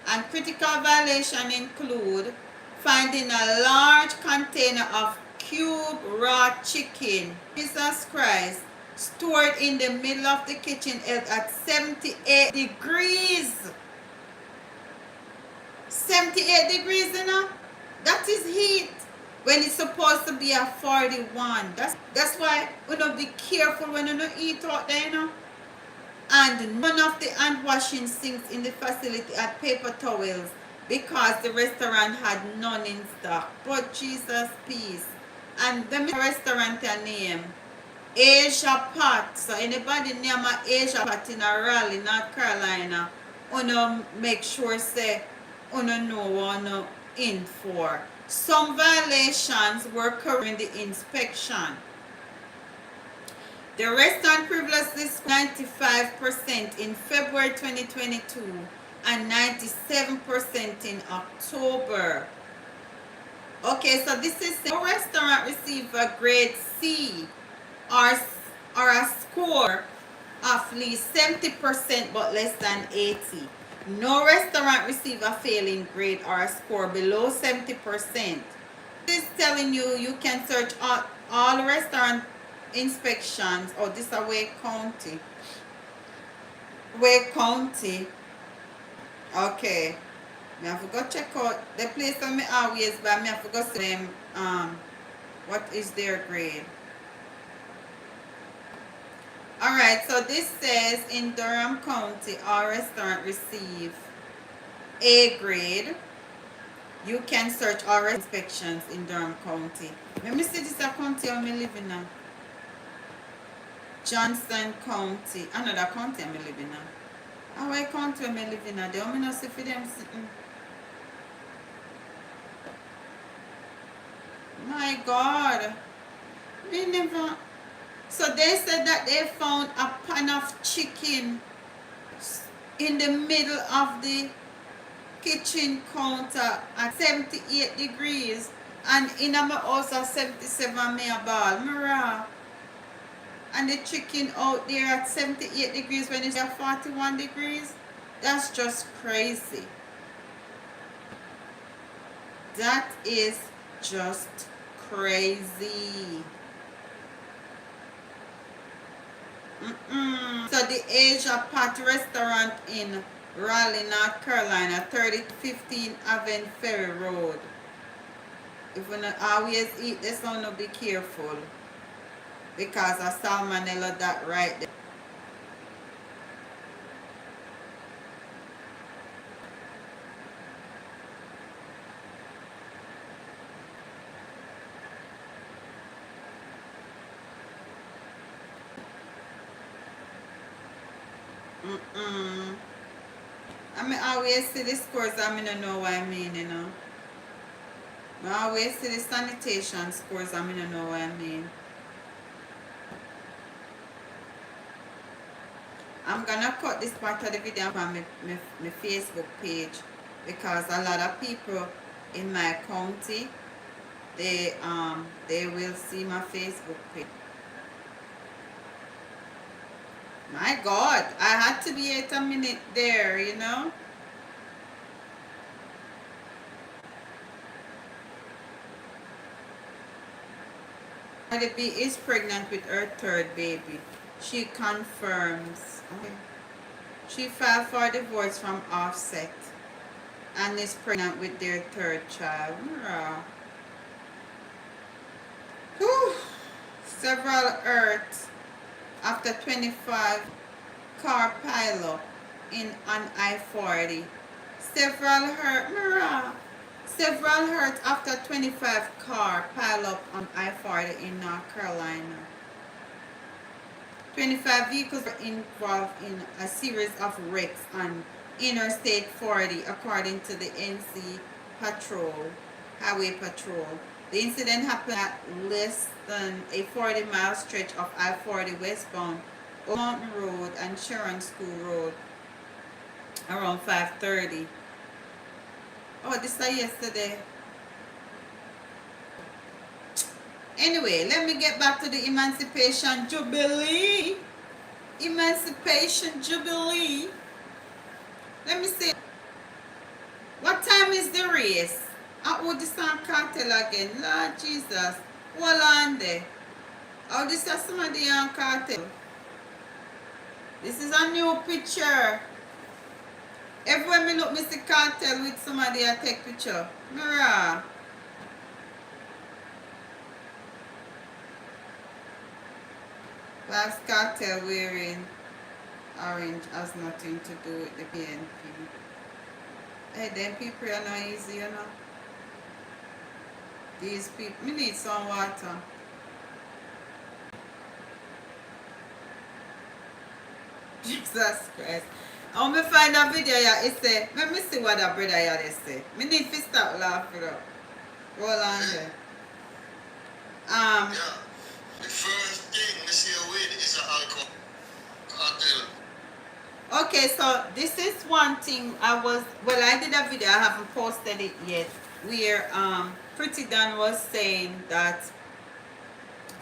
And critical violation include finding a large container of cube raw chicken, Jesus Christ, stored in the middle of the kitchen at 78 degrees. 78 degrees, you know? That is heat when it's supposed to be a 41. That's why you know, be careful when you eat out there, you know? And none of the hand washing sinks in the facility had paper towels because the restaurant had none in stock. But Jesus, peace. And the restaurant name Asia Pot. So anybody name a Asia Pot in a Raleigh, North Carolina, make sure say know what in for. Some violations were covered in the inspection. The restaurant previously scored 95% in February 2022 and 97% in October. Okay, so this is the restaurant received a grade C or a score of at least 70% but less than 80. No restaurant received a failing grade or a score below 70%. This is telling you can search all restaurant inspections. Oh, this is Wake County. Wake County. Okay. I have to go check out the place that me always, but I have to go see them what is their grade. Alright, so this says in Durham County, all restaurants receive A grade. You can search all inspections in Durham County. Let me see this county I'm living in. Johnson County. Another county I'm living in. What county I'm living in? They don't see for them sitting. My God. They never... So they said that they found a pan of chicken in the middle of the kitchen counter at 78 degrees, and in my house at 77 ball. Mara. And the chicken out there at 78 degrees when it's at 41 degrees. That's just crazy. That is just crazy. So the Asia Pot restaurant in Raleigh, North Carolina, 3015 Aven Ferry Road. If you not always eat this one, be careful because of salmonella that right there. I always see the scores, I don't know what I mean, you know. I always see the sanitation scores, I don't know what I mean. I'm gonna cut this part of the video on my Facebook page because a lot of people in my county, they will see my Facebook page. My God, I had to be 8 minutes there, you know. Cardi B is pregnant with her third baby. She confirms. Okay. She filed for divorce from Offset and is pregnant with their third child. Whew. Several hurt after 25 car pileup in on I-40. Several hurt. Several hurt after 25 car pileup on I-40 in North Carolina. 25 vehicles were involved in a series of wrecks on Interstate 40, according to the NC Highway Patrol. The incident happened at less than a 40-mile stretch of I-40 westbound Old Mountain Road and Sharon School Road around 5:30. Oh, this is yesterday. Anyway, let me get back to the Emancipation Jubilee. Emancipation Jubilee. Let me see. What time is the race? Oh, this on Kartel again. Lord Jesus. Hold on there. Oh, this is somebody on Kartel. This is a new picture. Everywhere me look, me see Kartel with somebody I take picture. Mirror. Vybz Kartel wearing orange has nothing to do with the PNP. Hey, them people are not easy, you know. These people, me need some water. Jesus Christ. I want me find a video here. It say, let me see what that brother here they say. Me need to stop laughing up. Roll on there. Yeah. The first thing we see with is an alcohol cartel. Okay, so this is one thing I did a video, I haven't posted it yet, where Pretty Dan was saying that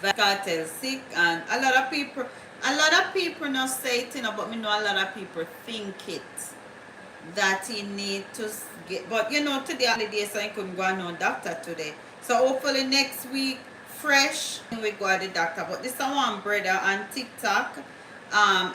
Vybz Kartel sick, and a lot of people not say it, you know, but me know a lot of people think it, that he need to get, but you know, today holiday, so he couldn't go and no doctor today. So hopefully next week, fresh, we go to the doctor. But this is one brother on TikTok.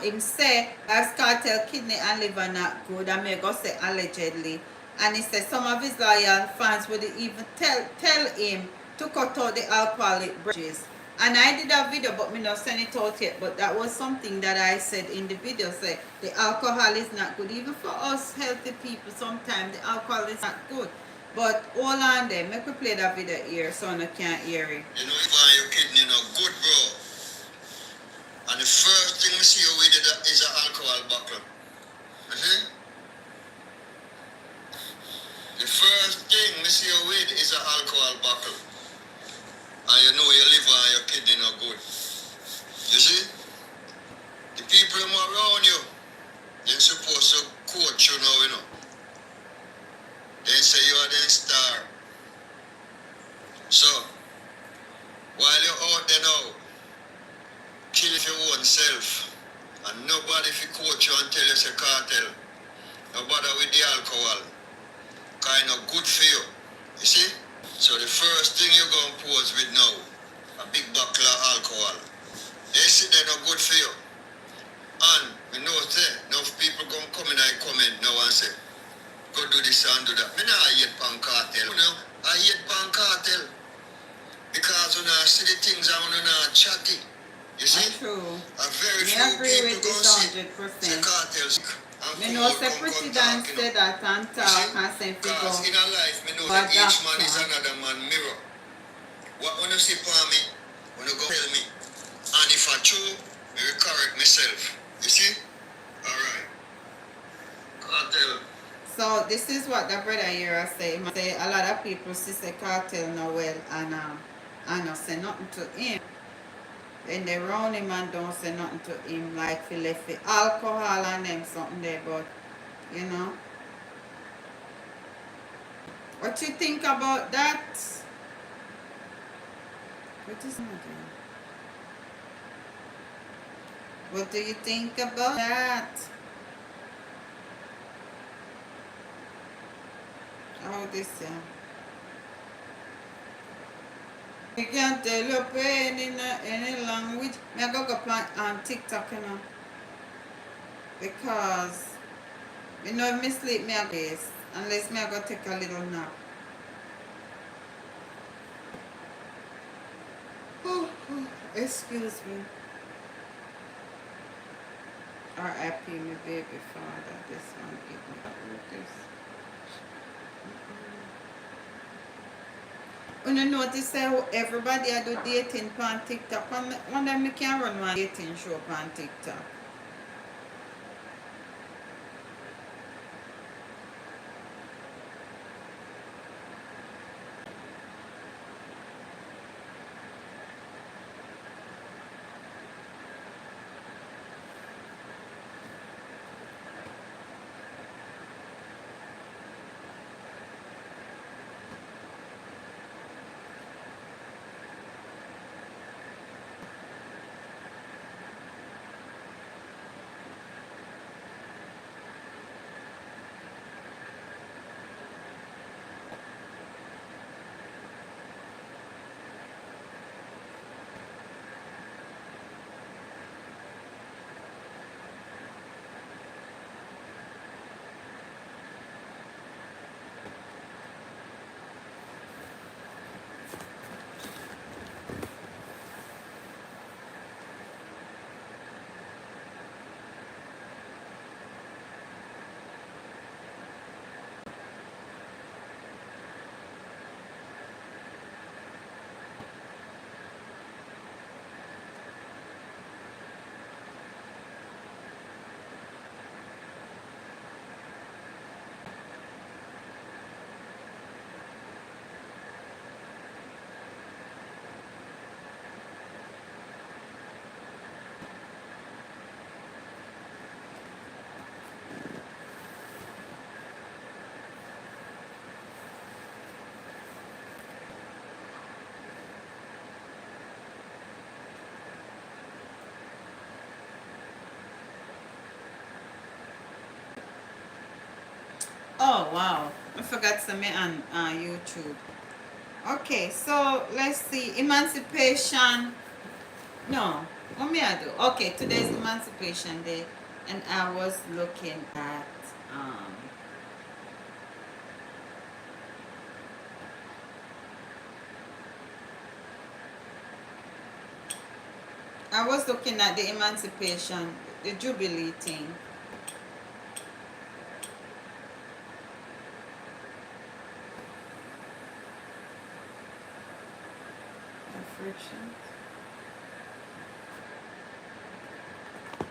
Him say Vybz Kartel kidney and liver not good, and me go say allegedly. And he said some of his loyal fans would even tell him to cut out the alcoholic beverages. And I did a video, but me not send it out yet. But that was something that I said in the video. Say the alcohol is not good, even for us healthy people. Sometimes the alcohol is not good. But hold on there, make me play that video here so I can't hear it. You know, if your kidney not good, bro. And the first thing we see you with is an alcohol bottle. Uh-huh. The first thing we see you with is an alcohol bottle. And you know your liver and your kidney not good. You see? The people who are around you, they're supposed to coach you now, you know. They say you are the star. So, while you're out there now, kill your own self. And nobody if you coach you and tell you it's a cartel. Nobody with the alcohol. Kind of good for you. You see? So the first thing you're going to pose with now, a big bottle of alcohol. They see they're not good for you. And we know that enough people going to come in and comment now and say, go do this and do that. I hate pan cartel. You know, I hate pan cartel. Because when I see the things I want to chatty. You see? True. A very few agree people with going this to 100%. see cartels. Me know say Pretty Dan say that and talk and say if you go. Because in a life, me know that each man is another man mirror. What when you see for me, when you go tell me, and if I true, me will correct myself. You see? Alright. Cartel. So this is what the brother here say. He say a lot of people see say Kartel no well and not say nothing to him. Then they round him and don't say nothing to him, like he left the alcohol and them something there, but you know. What you think about that? What is it again? What do you think about that? How this, yeah? You can't tell your pain in any language. Me I go on TikTok, you know, because you know if me sleep me a base unless me I go take a little nap. Excuse me. R.I.P. me baby father. This one give me this. When you notice how everybody I do dating on TikTok, one day me can run one dating show on TikTok. Oh wow, I forgot to me on YouTube. Okay, so let's see. Emancipation. No, what may I do? Okay, today's Emancipation Day, and I was looking at um. I was looking at the Emancipation, the Jubilee thing. Friction.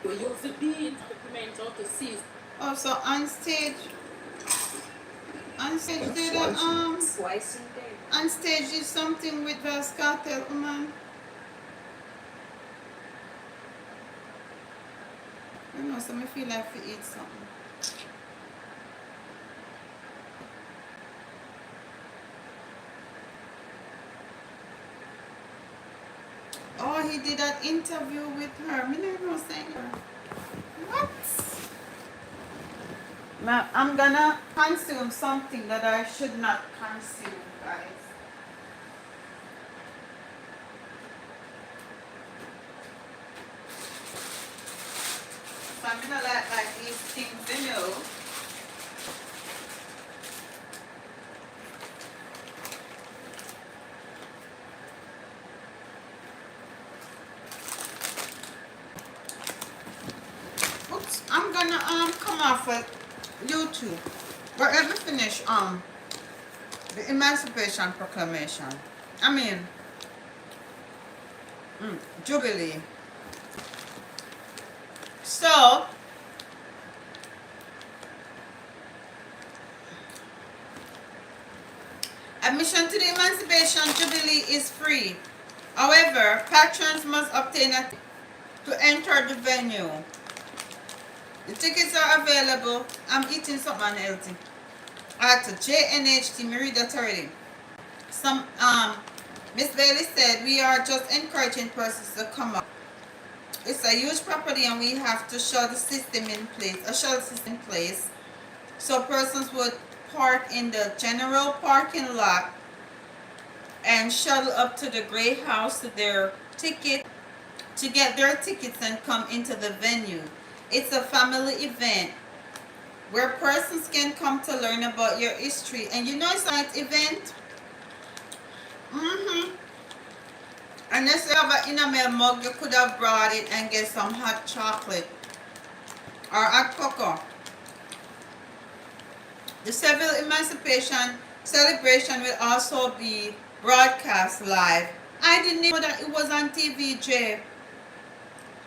We use the beans supplemental to seize. Oh, so on stage did Slicing day. on stage is something with Vybz Kartel, man. I know, so I feel like to eat something. Oh, he did that interview with her. Me never know saying her. What? I'm gonna consume something that I should not consume, guys. So I'm gonna like these things, you know. Oops, I'm gonna come off of YouTube. But let me finish the Emancipation Proclamation. I mean Jubilee. So admission to the Emancipation Jubilee is free. However, patrons must obtain a ticket to enter the venue. The tickets are available. I'm eating something unhealthy. At JNHT, me read that already. Miss Bailey said we are just encouraging persons to come up It's a huge property and we have to shut the system in place, a shuttle system in place. So persons would park in the general parking lot and shuttle up to the Grey House to their ticket, to get their tickets and come into the venue. It's a family event where persons can come to learn about your history. And you know it's a night event. Unless you have an enamel mug, you could have brought it and get some hot chocolate or hot cocoa. The civil emancipation celebration will also be broadcast live. I didn't know that it was on TVJ.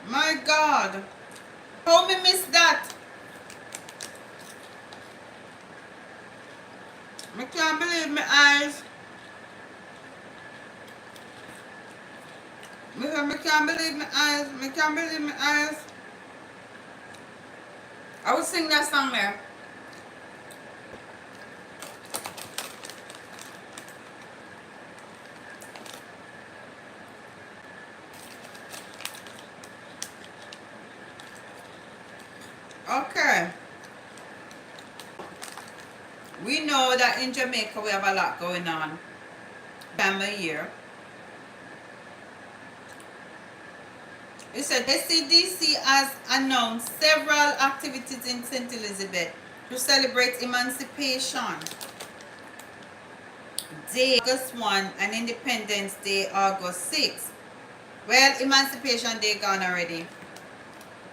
My God. How me miss that? I can't believe my eyes. I can't believe my eyes. I can't believe my eyes. I would sing that song there. Okay. We know that in Jamaica we have a lot going on. Time of year. It said SCDC has announced several activities in St. Elizabeth to celebrate Emancipation Day August 1 and Independence Day August 6. Well, Emancipation Day gone already.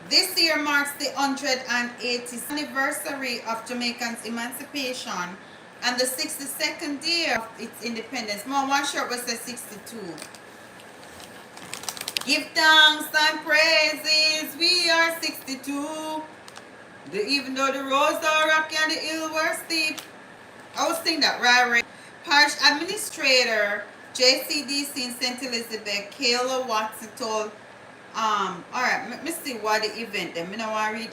This year marks the 180th anniversary of Jamaican's emancipation and the 62nd year of its independence. More one shirt was said 62. Give thanks and praises, we are 62. Even though the roads are rocky and the hill were steep. I was thinking that, right? Parish Administrator, JCDC in St. Elizabeth, Kayla Watson told, alright, let me see what the event then. I don't want to read.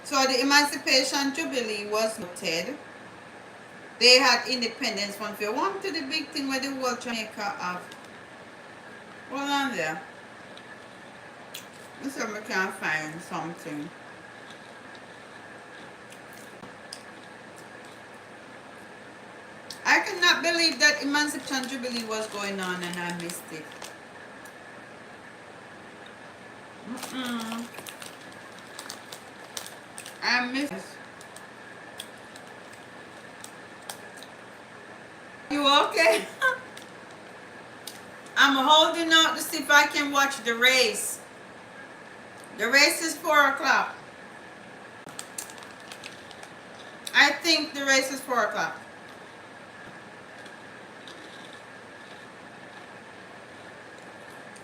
So the Emancipation Jubilee was noted. They had independence from fair. One to the big thing where the whole Jamaica have. Hold on there. Let's see if I can find something. I cannot believe that Emancipation Jubilee was going on and I missed it. I missed it. You okay? I'm holding out to see if I can watch the race. The race is 4 o'clock. I think the race is 4 o'clock.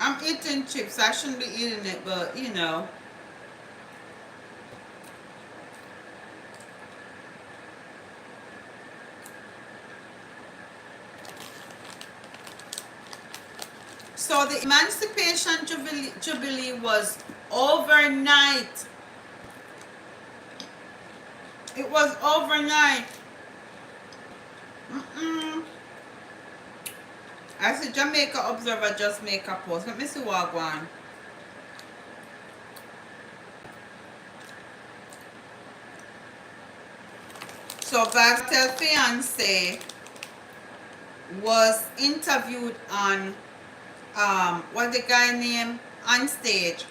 I'm eating chips. I shouldn't be eating it, but you know. So the Emancipation Jubilee was overnight. It was overnight. I see Jamaica Observer just make a post. Let me see what I want. So Kartel fiance was interviewed on what the guy name on stage.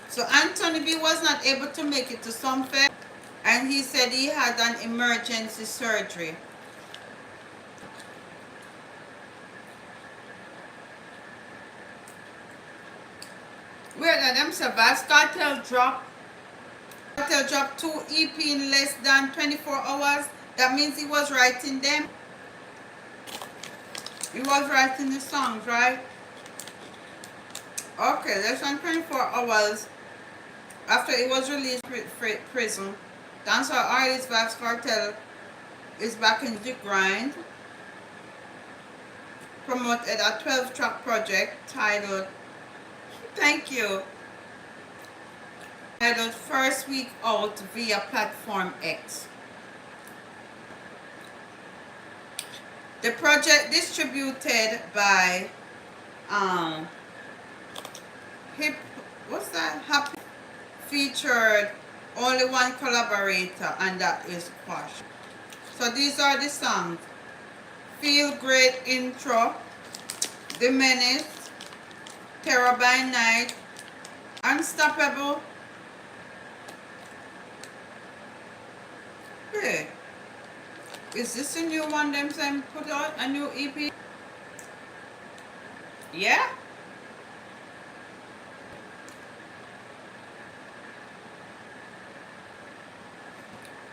So Anthony B was not able to make it to some fair, and he said he had an emergency surgery. Where are them survive? Kartel dropped 2 EP in less than 24 hours. That means he was writing them. He was writing the songs, right? Okay, less than 24 hours after he was released from prison. Dancehall artist Vybz Kartel is back in the grind. Promoted a 12-track project titled Thank You. titled First Week Out via Platform X. The project distributed by Hip, what's that? Happy featured only one collaborator, and that is Quash. So these are the songs: Feel Great Intro, The Menace, Terror by Night, Unstoppable. Hey, is this a new one them saying put out a new EP? Yeah?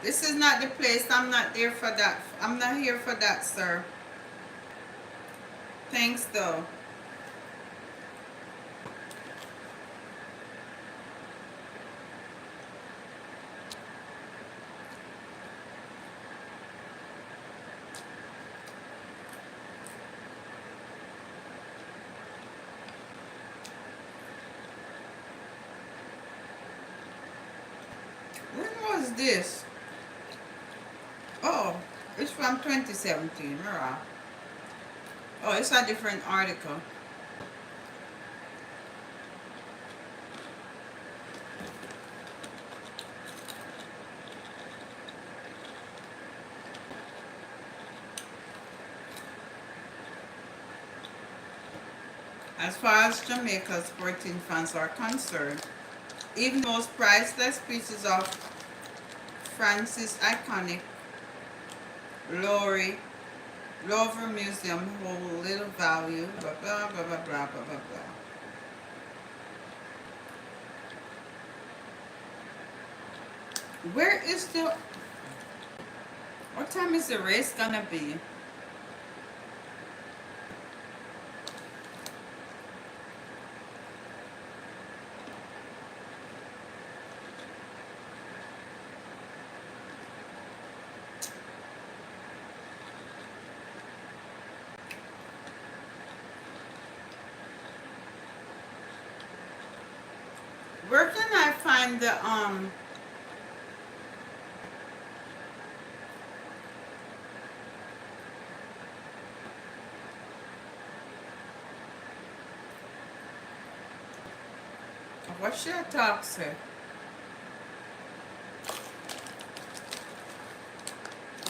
This is not the place. I'm not there for that. I'm not here for that, sir. Thanks though. When was this? Oh, it's from 2017. Right. Oh, it's a different article. As far as Jamaica's sporting fans are concerned, even the most priceless pieces of France's iconic Louvre Museum hold little value, blah, blah, blah, blah, blah, blah, blah, blah. Where is the... What time is the race gonna be? Where can I find the what should I talk to?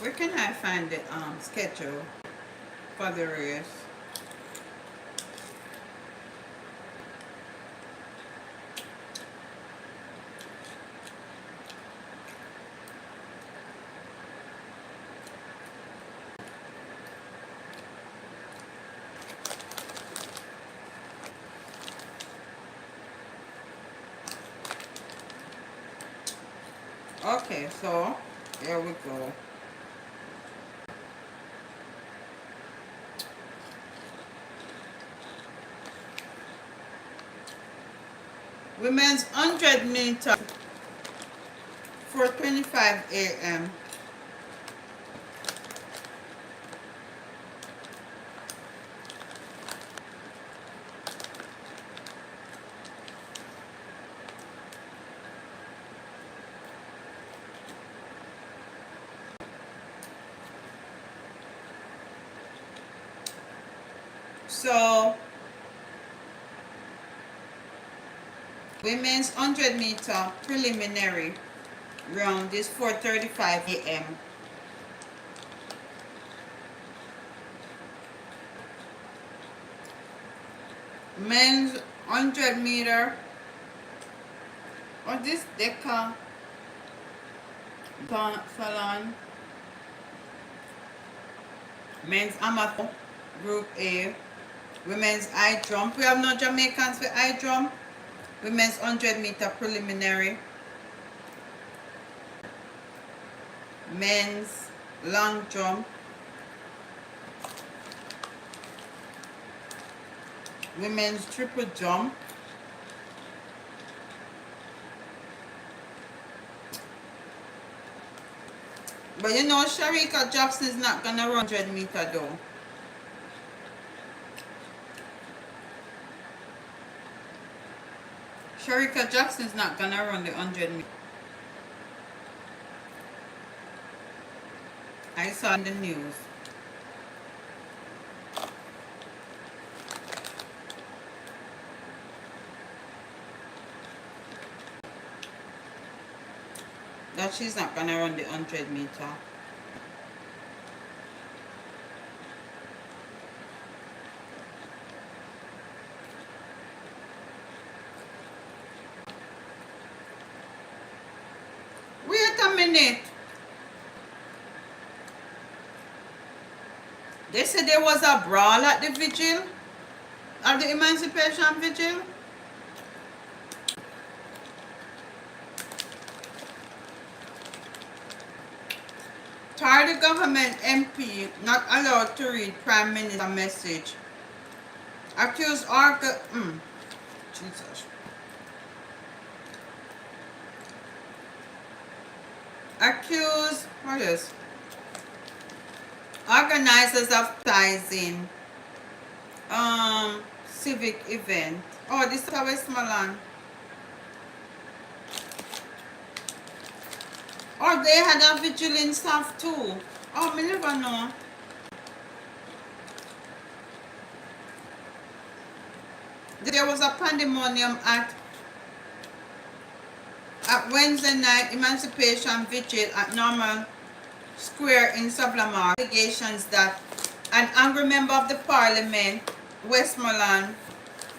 Where can I find the schedule for the race? Okay, so here we go. Women's 100 meter 4:25 a.m. So women's 100 meter preliminary round is 4:35 a.m. Men's 100 meter, or this decathlon, men's amateur group A, women's high jump. We have no Jamaicans for high jump. Women's 100 meter preliminary, men's long jump, women's triple jump, but you know Sharika Jackson is not gonna run 100 meter though. Sharika Jackson's not gonna run the 100 meter. I saw in the news. That she's not gonna run the 100 meter. Wait a minute. They said there was a brawl at the vigil, at the Emancipation vigil. Tired government MP not allowed to read Prime Minister message. Accused Jesus. Accused, what is? Organizers of ties-in civic event. Oh, this is Westmoreland. Oh, they had a vigilance staff too. Oh, me never know. There was a pandemonium at Wednesday night Emancipation Vigil at Normal Square in Sublamar. Allegations that an angry member of the Parliament, Westmoreland,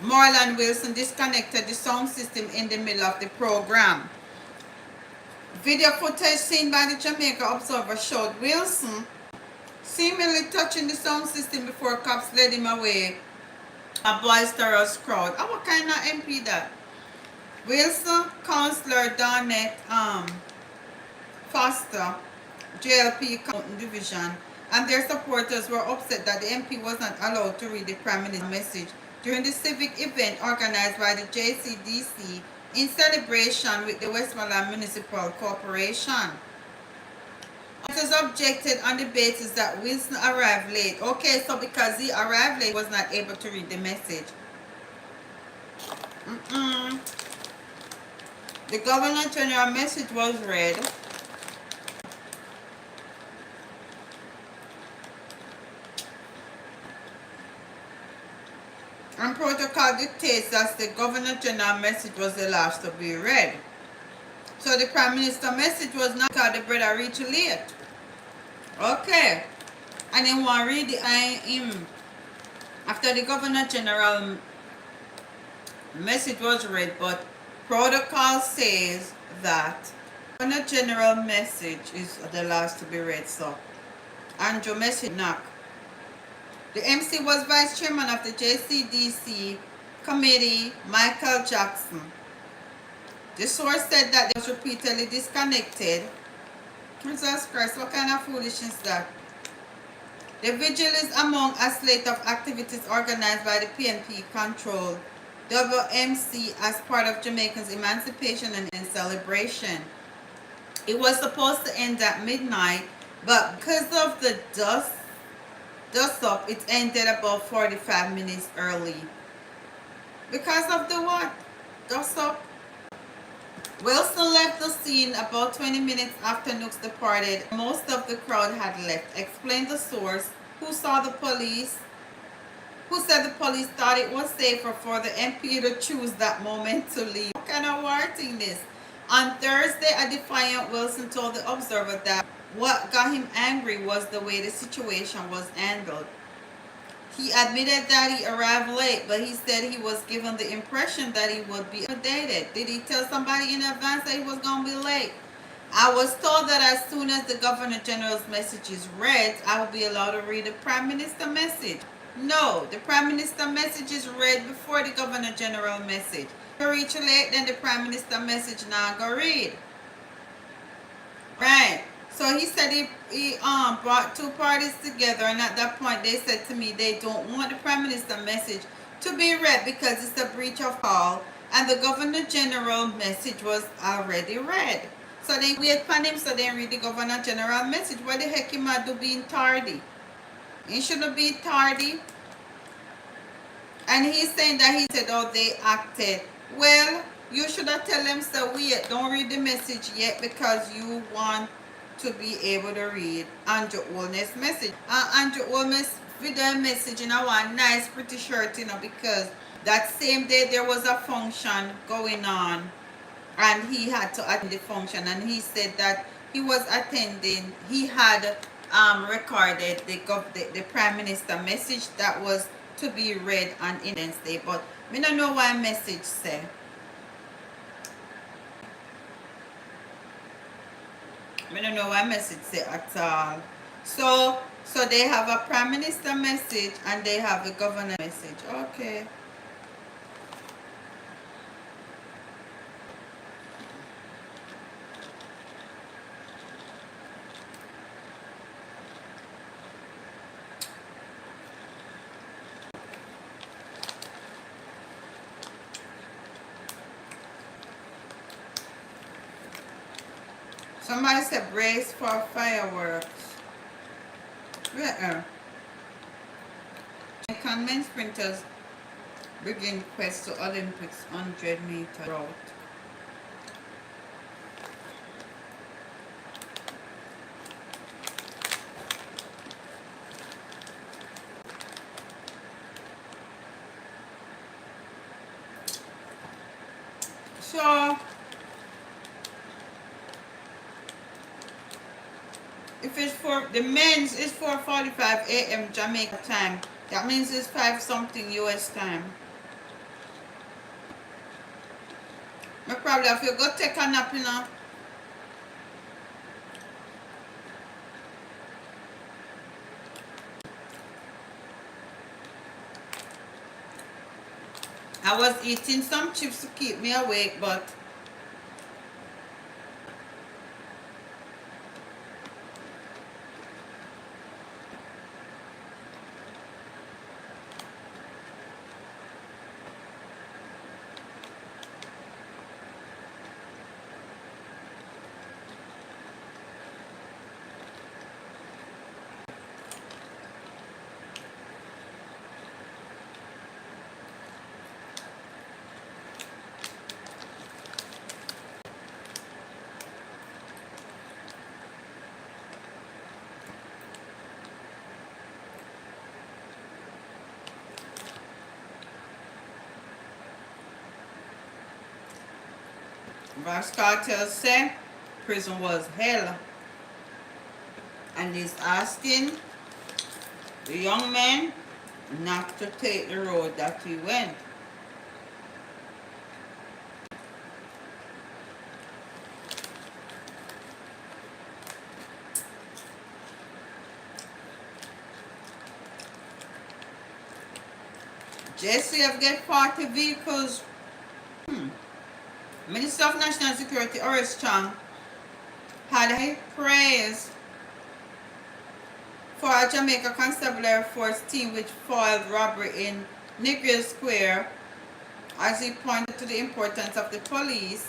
Marlon Wilson, disconnected the sound system in the middle of the program. Video footage seen by the Jamaica Observer showed Wilson seemingly touching the sound system before cops led him away. A boisterous crowd. Oh, what kind of MP that? Wilson, Councillor Donette Foster, JLP County Division, and their supporters were upset that the MP was not allowed to read the Prime Minister's message during the civic event organized by the JCDC in celebration with the Westmoreland Municipal Corporation. It was objected on the basis that Wilson arrived late. Okay, so because he arrived late, he was not able to read the message. The Governor General message was read. And protocol dictates that the Governor General message was the last to be read. So the Prime Minister message was not because the brother reached late. Okay. And then one read the him after the Governor General message was read, but protocol says that Governor General message is the last to be read. So Andrew message knock. The MC was Vice Chairman of the JCDC Committee, Michael Jackson. The source said that they was repeatedly disconnected. Jesus Christ, what kind of foolishness is that? The vigil is among a slate of activities organized by the PNP-controlled WMC as part of Jamaica's Emancipation and celebration. It was supposed to end at midnight, but because of the dust up, it ended about 45 minutes early. Because of the what? Dust up? Wilson left the scene about 20 minutes after Nooks departed. Most of the crowd had left, explained the source, who saw the police, who said the police thought it was safer for the MP to choose that moment to leave. What kind of war thing this? On Thursday, a defiant Wilson told the Observer that what got him angry was the way the situation was handled. He admitted that he arrived late, but he said he was given the impression that he would be accommodated. Did he tell somebody in advance that he was going to be late? I was told that as soon as the Governor General's message is read, I will be allowed to read the Prime Minister message. No, the Prime Minister message is read before the Governor General message. If you reach late, then the Prime Minister message now go read. Right. So he said he brought two parties together, and at that point they said to me they don't want the Prime Minister message to be read because it's a breach of call, and the Governor General message was already read. So they wait for him so they read the Governor General message. What the heck he might do being tardy? He shouldn't be tardy. And he's saying that he said, oh, they acted. Well, You should have tell them, so wait, don't read the message yet because you want to be able to read Andrew Olness message. Andrew Olness video message in a one nice pretty shirt, because that same day there was a function going on and he had to attend the function, and he said that he was attending, he had recorded the prime minister message that was to be read on Independence Day, but we don't know what message say. I don't know what message say at all. So they have a prime minister message and they have a governor message. Okay. Somebody said brace for fireworks. Where? Conmen sprinters begin quest to Olympics 100-meter route. So if it's for the men's, it's 4:45 a.m. Jamaica time. That means it's 5 something US time. No problem. If you go take a nap, I was eating some chips to keep me awake, but Vybz Kartel said prison was hell, and he's asking the young man not to take the road that he went. JCF get 40 vehicles. Minister of National Security Horace Chang had high praise for a Jamaica Constabulary Force team which foiled robbery in Negri Square, as he pointed to the importance of the police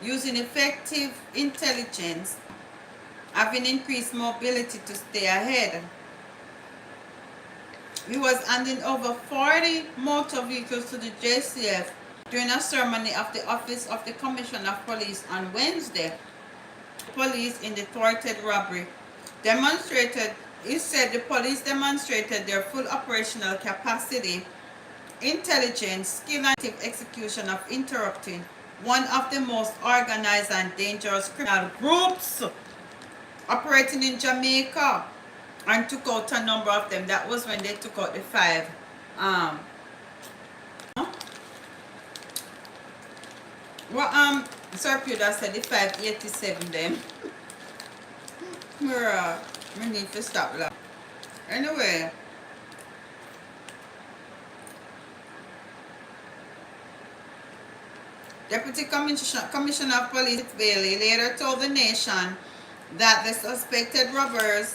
using effective intelligence, having increased mobility to stay ahead. He was handing over 40 motor vehicles to the JCF during a ceremony of the Office of the Commissioner of Police on Wednesday. Police in the thwarted robbery demonstrated, he said the police demonstrated their full operational capacity, intelligence, skill and execution of interrupting one of the most organized and dangerous criminal groups operating in Jamaica, and took out a number of them. That was when they took out the 5 Sir Peter said the 587 them. We need to stop that. Anyway, Deputy Commissioner of Police Bailey later told the nation that the suspected robbers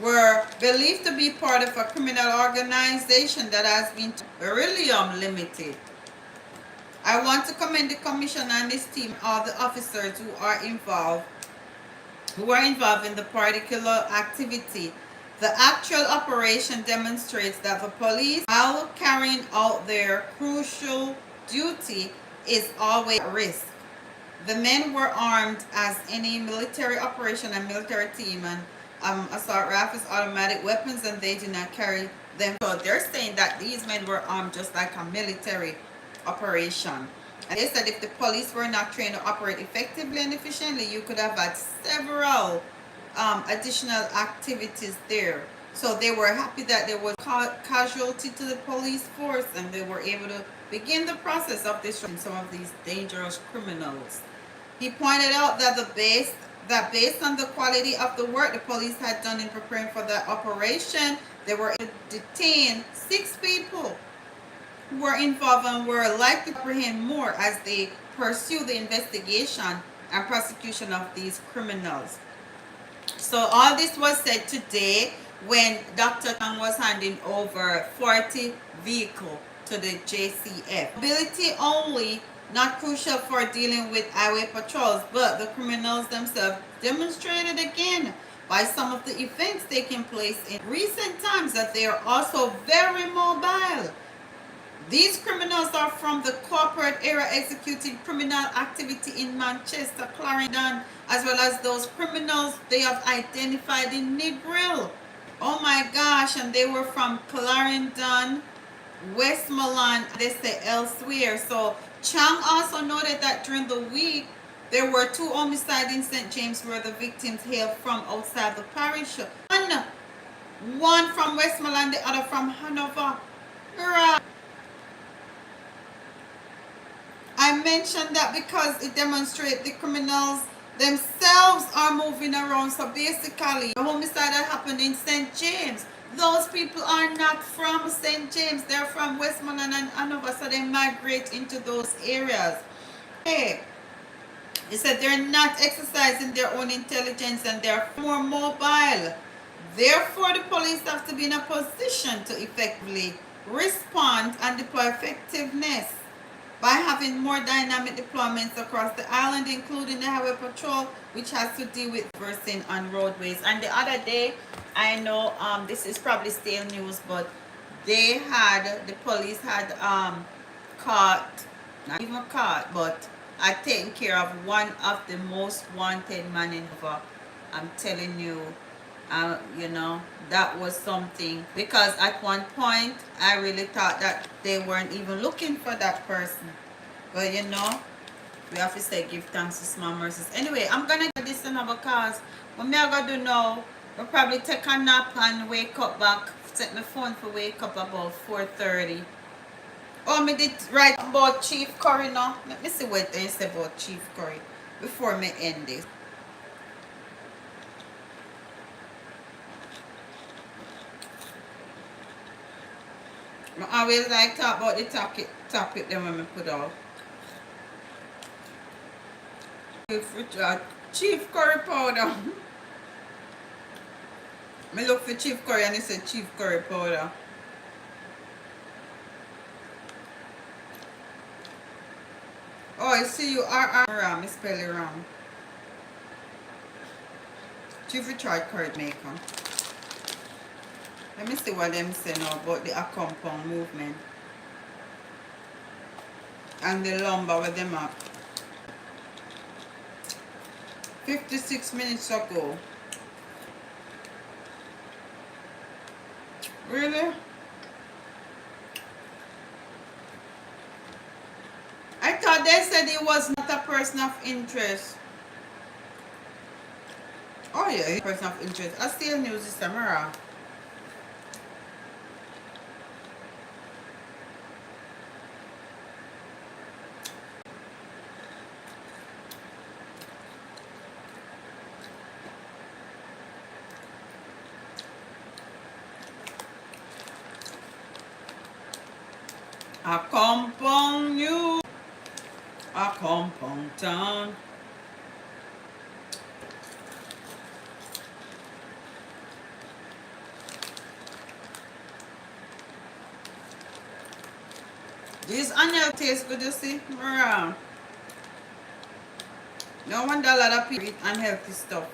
were believed to be part of a criminal organization that has been beryllium limited. I want to commend the commissioner and his team, all the officers who are involved in the particular activity. The actual operation demonstrates that the police, while carrying out their crucial duty, is always at risk. The men were armed as any military operation and military team, and assault rifles, automatic weapons, and they did not carry them. So they're saying that these men were armed just like a military operation. And they said if the police were not trained to operate effectively and efficiently, you could have had several additional activities there. So they were happy that there was casualty to the police force, and they were able to begin the process of destroying some of these dangerous criminals. He pointed out that based on the quality of the work the police had done in preparing for that operation, they were able to detain 6 people who were involved and were likely to apprehend more as they pursue the investigation and prosecution of these criminals. So all this was said today when Dr. Tang was handing over 40 vehicles to the JCF. Mobility only, not crucial for dealing with highway patrols, but the criminals themselves demonstrated again by some of the events taking place in recent times that they are also very mobile. These criminals are from the corporate era executing criminal activity in Manchester, Clarendon, as well as those criminals they have identified in Negril. Oh my gosh, and they were from Clarendon, Westmoreland, they say elsewhere. So Chang also noted that during the week, there were 2 homicides in St. James where the victims hailed from outside the parish. One from Westmoreland, the other from Hanover. I mentioned that because it demonstrates the criminals themselves are moving around. So basically, the homicide that happened in St. James, those people are not from St. James. They're from Westmoreland and Hanover, so they migrate into those areas. Hey, they said they're not exercising their own intelligence and they're more mobile. Therefore, the police have to be in a position to effectively respond and deploy effectiveness by having more dynamic deployments across the island, including the highway patrol, which has to deal with reversing on roadways. And the other day, I know this is probably stale news, but the police had caught, not even caught, but had taken care of one of the most wanted men in Hanover. I'm telling you, you know, that was something, because at one point I really thought that they weren't even looking for that person. But you know, we have to say give thanks to small mercies. Anyway, I'm gonna get this another cause. What me I gonna do now, we'll probably take a nap and wake up back. Set my phone for wake up about 4:30. Oh, me did write about Chief Currie now. Let me see what they say about Chief Currie before me end this. I always like talk about the topic then when I put out. Chief Currie powder. I look for Chief Currie and it said Chief Currie powder. Oh, I see you are wrong. I spell it wrong. Chief Richard Currie maker. Let me see what them say now about the compound movement and the lumber with them up. 56 minutes ago. Really? I thought they said he was not a person of interest. Oh yeah, he's a person of interest. I still news this camera. A compound you, a compound town. This onion tastes good, you see? No wonder a lot of people eat unhealthy stuff.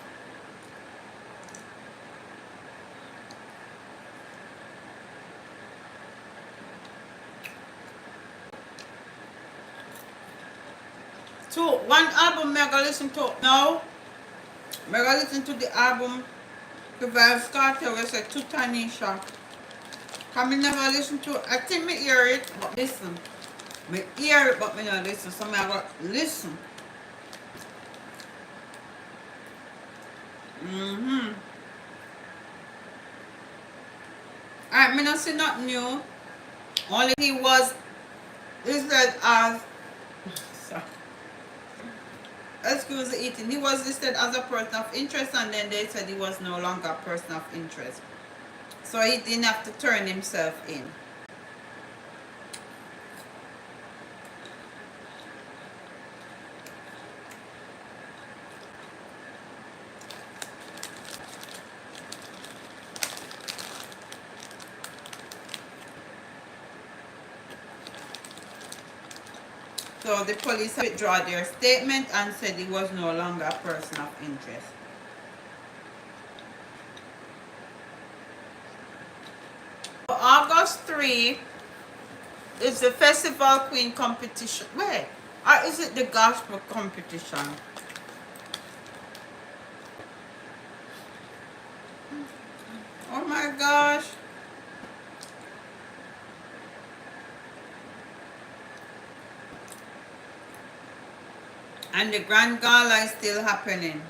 one album I gonna listen to now. I gonna listen to the album the Vybz Kartel was a to Tanisha. Cause me never listen to it. I think me hear it, but listen. Me hear it, but me not listen. So me I go listen. Alright, me not see nothing new. Only he was listed as sorry. Excuse the eating. He was listed as a person of interest, and then they said he was no longer a person of interest. So he didn't have to turn himself in. So the police withdraw their statement and said he was no longer a person of interest. August 3 is the Festival Queen competition. Wait, or is it the gospel competition? Oh my gosh. And the Grand Gala is still happening.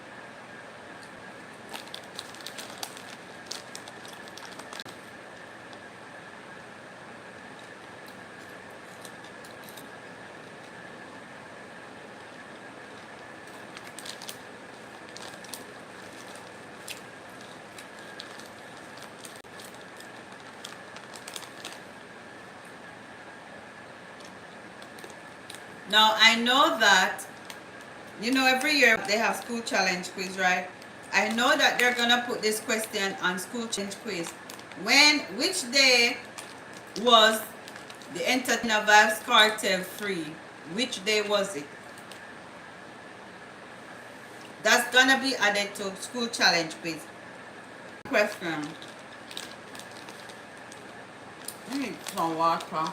Now I know that, you know, every year they have school challenge quiz, right? I know that they're gonna put this question on school challenge quiz. Which day was the entertainer Vybz Kartel free? Which day was it? That's gonna be added to school challenge quiz. Question. I need some water.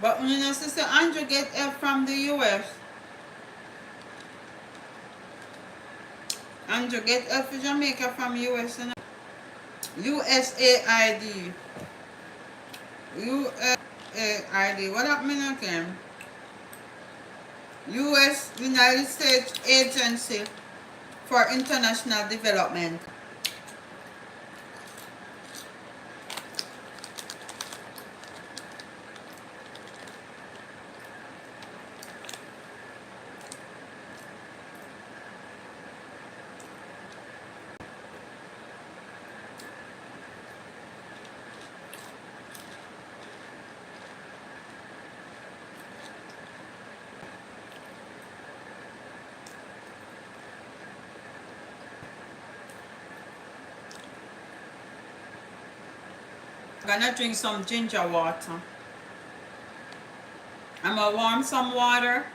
But when your sister Andrew get help from the US, Andrew get help for Jamaica from US, you know? USAID. USAID. What that mean again? US United States Agency for International Development. I'm gonna drink some ginger water. I'm gonna warm some water,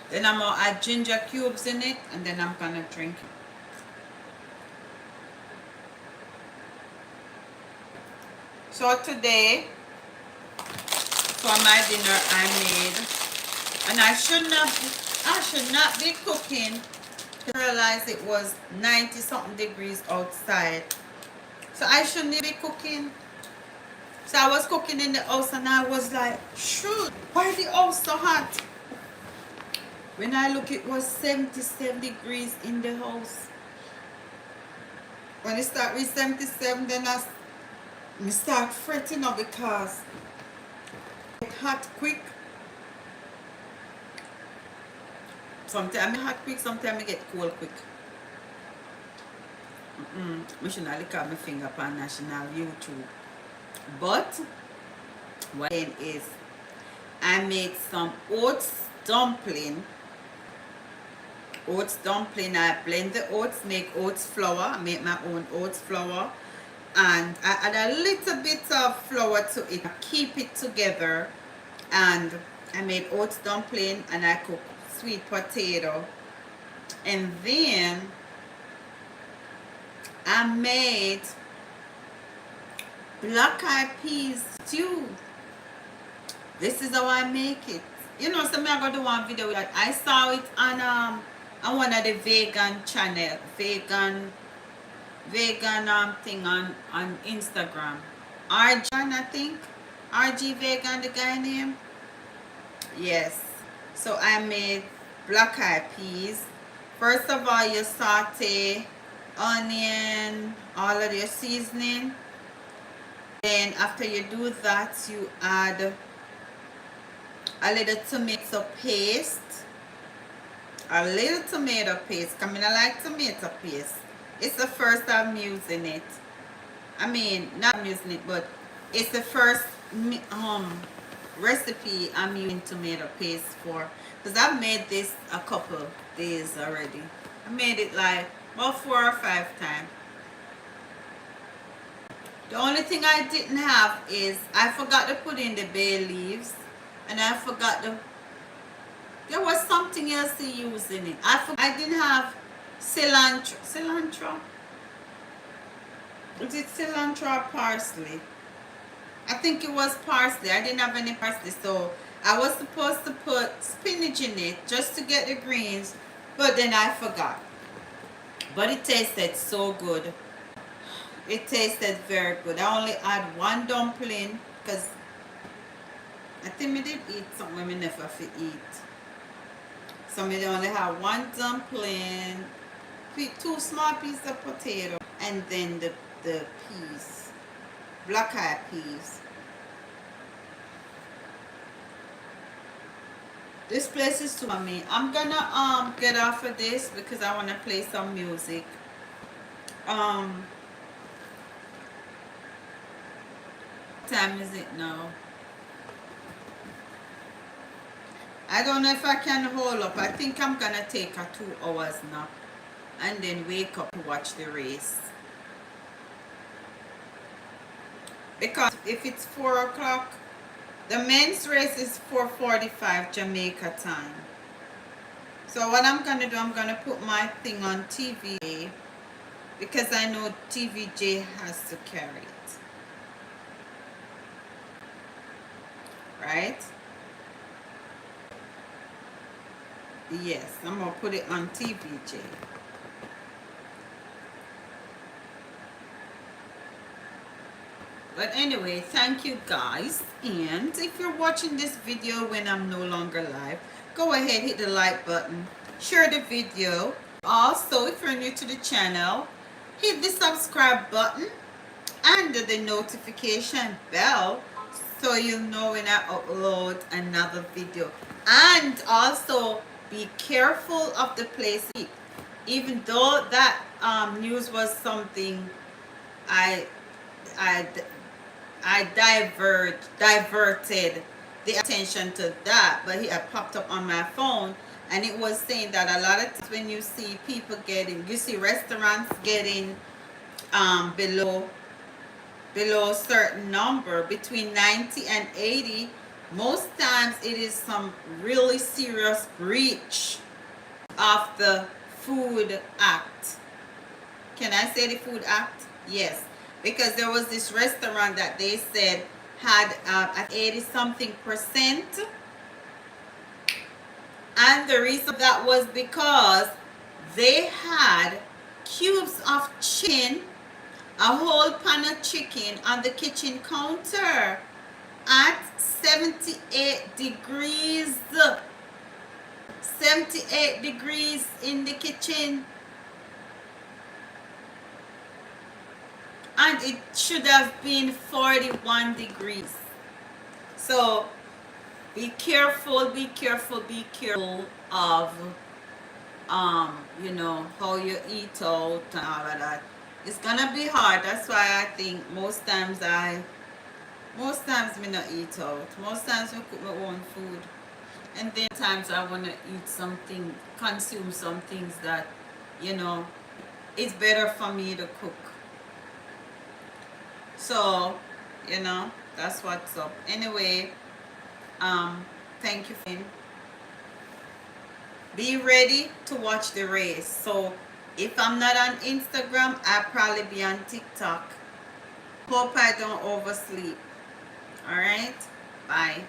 then I'm gonna add ginger cubes in it, and then I'm gonna drink it. So today, for my dinner, I made, and I should not be cooking. I realized it was 90 something degrees outside, so I shouldn't be cooking. So I was cooking in the house and I was like, shoot, why the house so hot? When I look, it was 77 degrees in the house. When it start with 77, then I start fretting up because it hot quick. Sometimes it hot quick, sometimes it get cold quick. I should not lick up my finger upon national YouTube. But what then is I made some oats dumpling. I blend the oats, make oats flour. I make my own oats flour, and I add a little bit of flour to it, keep it together. And I made oats dumpling, and I cook sweet potato, and then I made black eyed peas stew. This is how I make it. You know, so I'm gonna do one video with that. I saw it on one of the vegan channel, vegan thing on Instagram. RG, I think. RG Vegan, the guy name. Yes. So I made black eyed peas. First of all, you saute onion, all of your seasoning. Then after you do that, you add a little tomato paste. A little tomato paste. I mean, I like tomato paste. It's the first I'm using it. I mean, not I'm using it, but it's the first recipe I'm using tomato paste for. Because I've made this a couple days already. I made it like about 4 or 5 times. The only thing I didn't have is I forgot to put in the bay leaves, and I forgot to. There was something else to use in it. I didn't have cilantro. Cilantro? Is it cilantro or parsley? I think it was parsley. I didn't have any parsley, so I was supposed to put spinach in it just to get the greens, but then I forgot. But it tasted so good. It tasted very good. I only had one dumpling because I think I did eat something I never fit eat. So I only have one dumpling, 2 small pieces of potato, and then the peas, black eyed peas. This place is too yummy. I'm gonna get off of this because I wanna play some music. What time is it now? I don't know if I can hold up. I think I'm gonna take a 2 hours nap and then wake up to watch the race. Because if it's 4 o'clock, the men's race is 4:45 Jamaica time. So what I'm gonna do, I'm gonna put my thing on TV because I know TVJ has to carry it. Right? Yes, I'm gonna put it on TVJ. But anyway, thank you guys. And if you're watching this video when I'm no longer live, go ahead, hit the like button, share the video. Also, if you're new to the channel, hit the subscribe button and the notification bell so you'll know when I upload another video. And also be careful of the place. Even though that news was something I diverted the attention to that, but it had popped up on my phone, and it was saying that a lot of times when you see people you see restaurants getting below a certain number, between 90 and 80, most times it is some really serious breach of the Food Act. Can I say the Food Act? Yes. Because there was this restaurant that they said had at 80-something%. And the reason that was because they had cubes of chicken, a whole pan of chicken on the kitchen counter at 78 degrees. 78 degrees in the kitchen. And it should have been 41 degrees. So be careful of you know, how you eat out and all of that. It's gonna be hard. That's why I think most times me not eat out. Most times I cook my own food. And then times I wanna eat something, consume some things that, you know, it's better for me to cook. So, that's what's up. Anyway, thank you for be ready to watch the race. So if I'm not on Instagram, I'll probably be on TikTok. Hope I don't oversleep. All right, bye.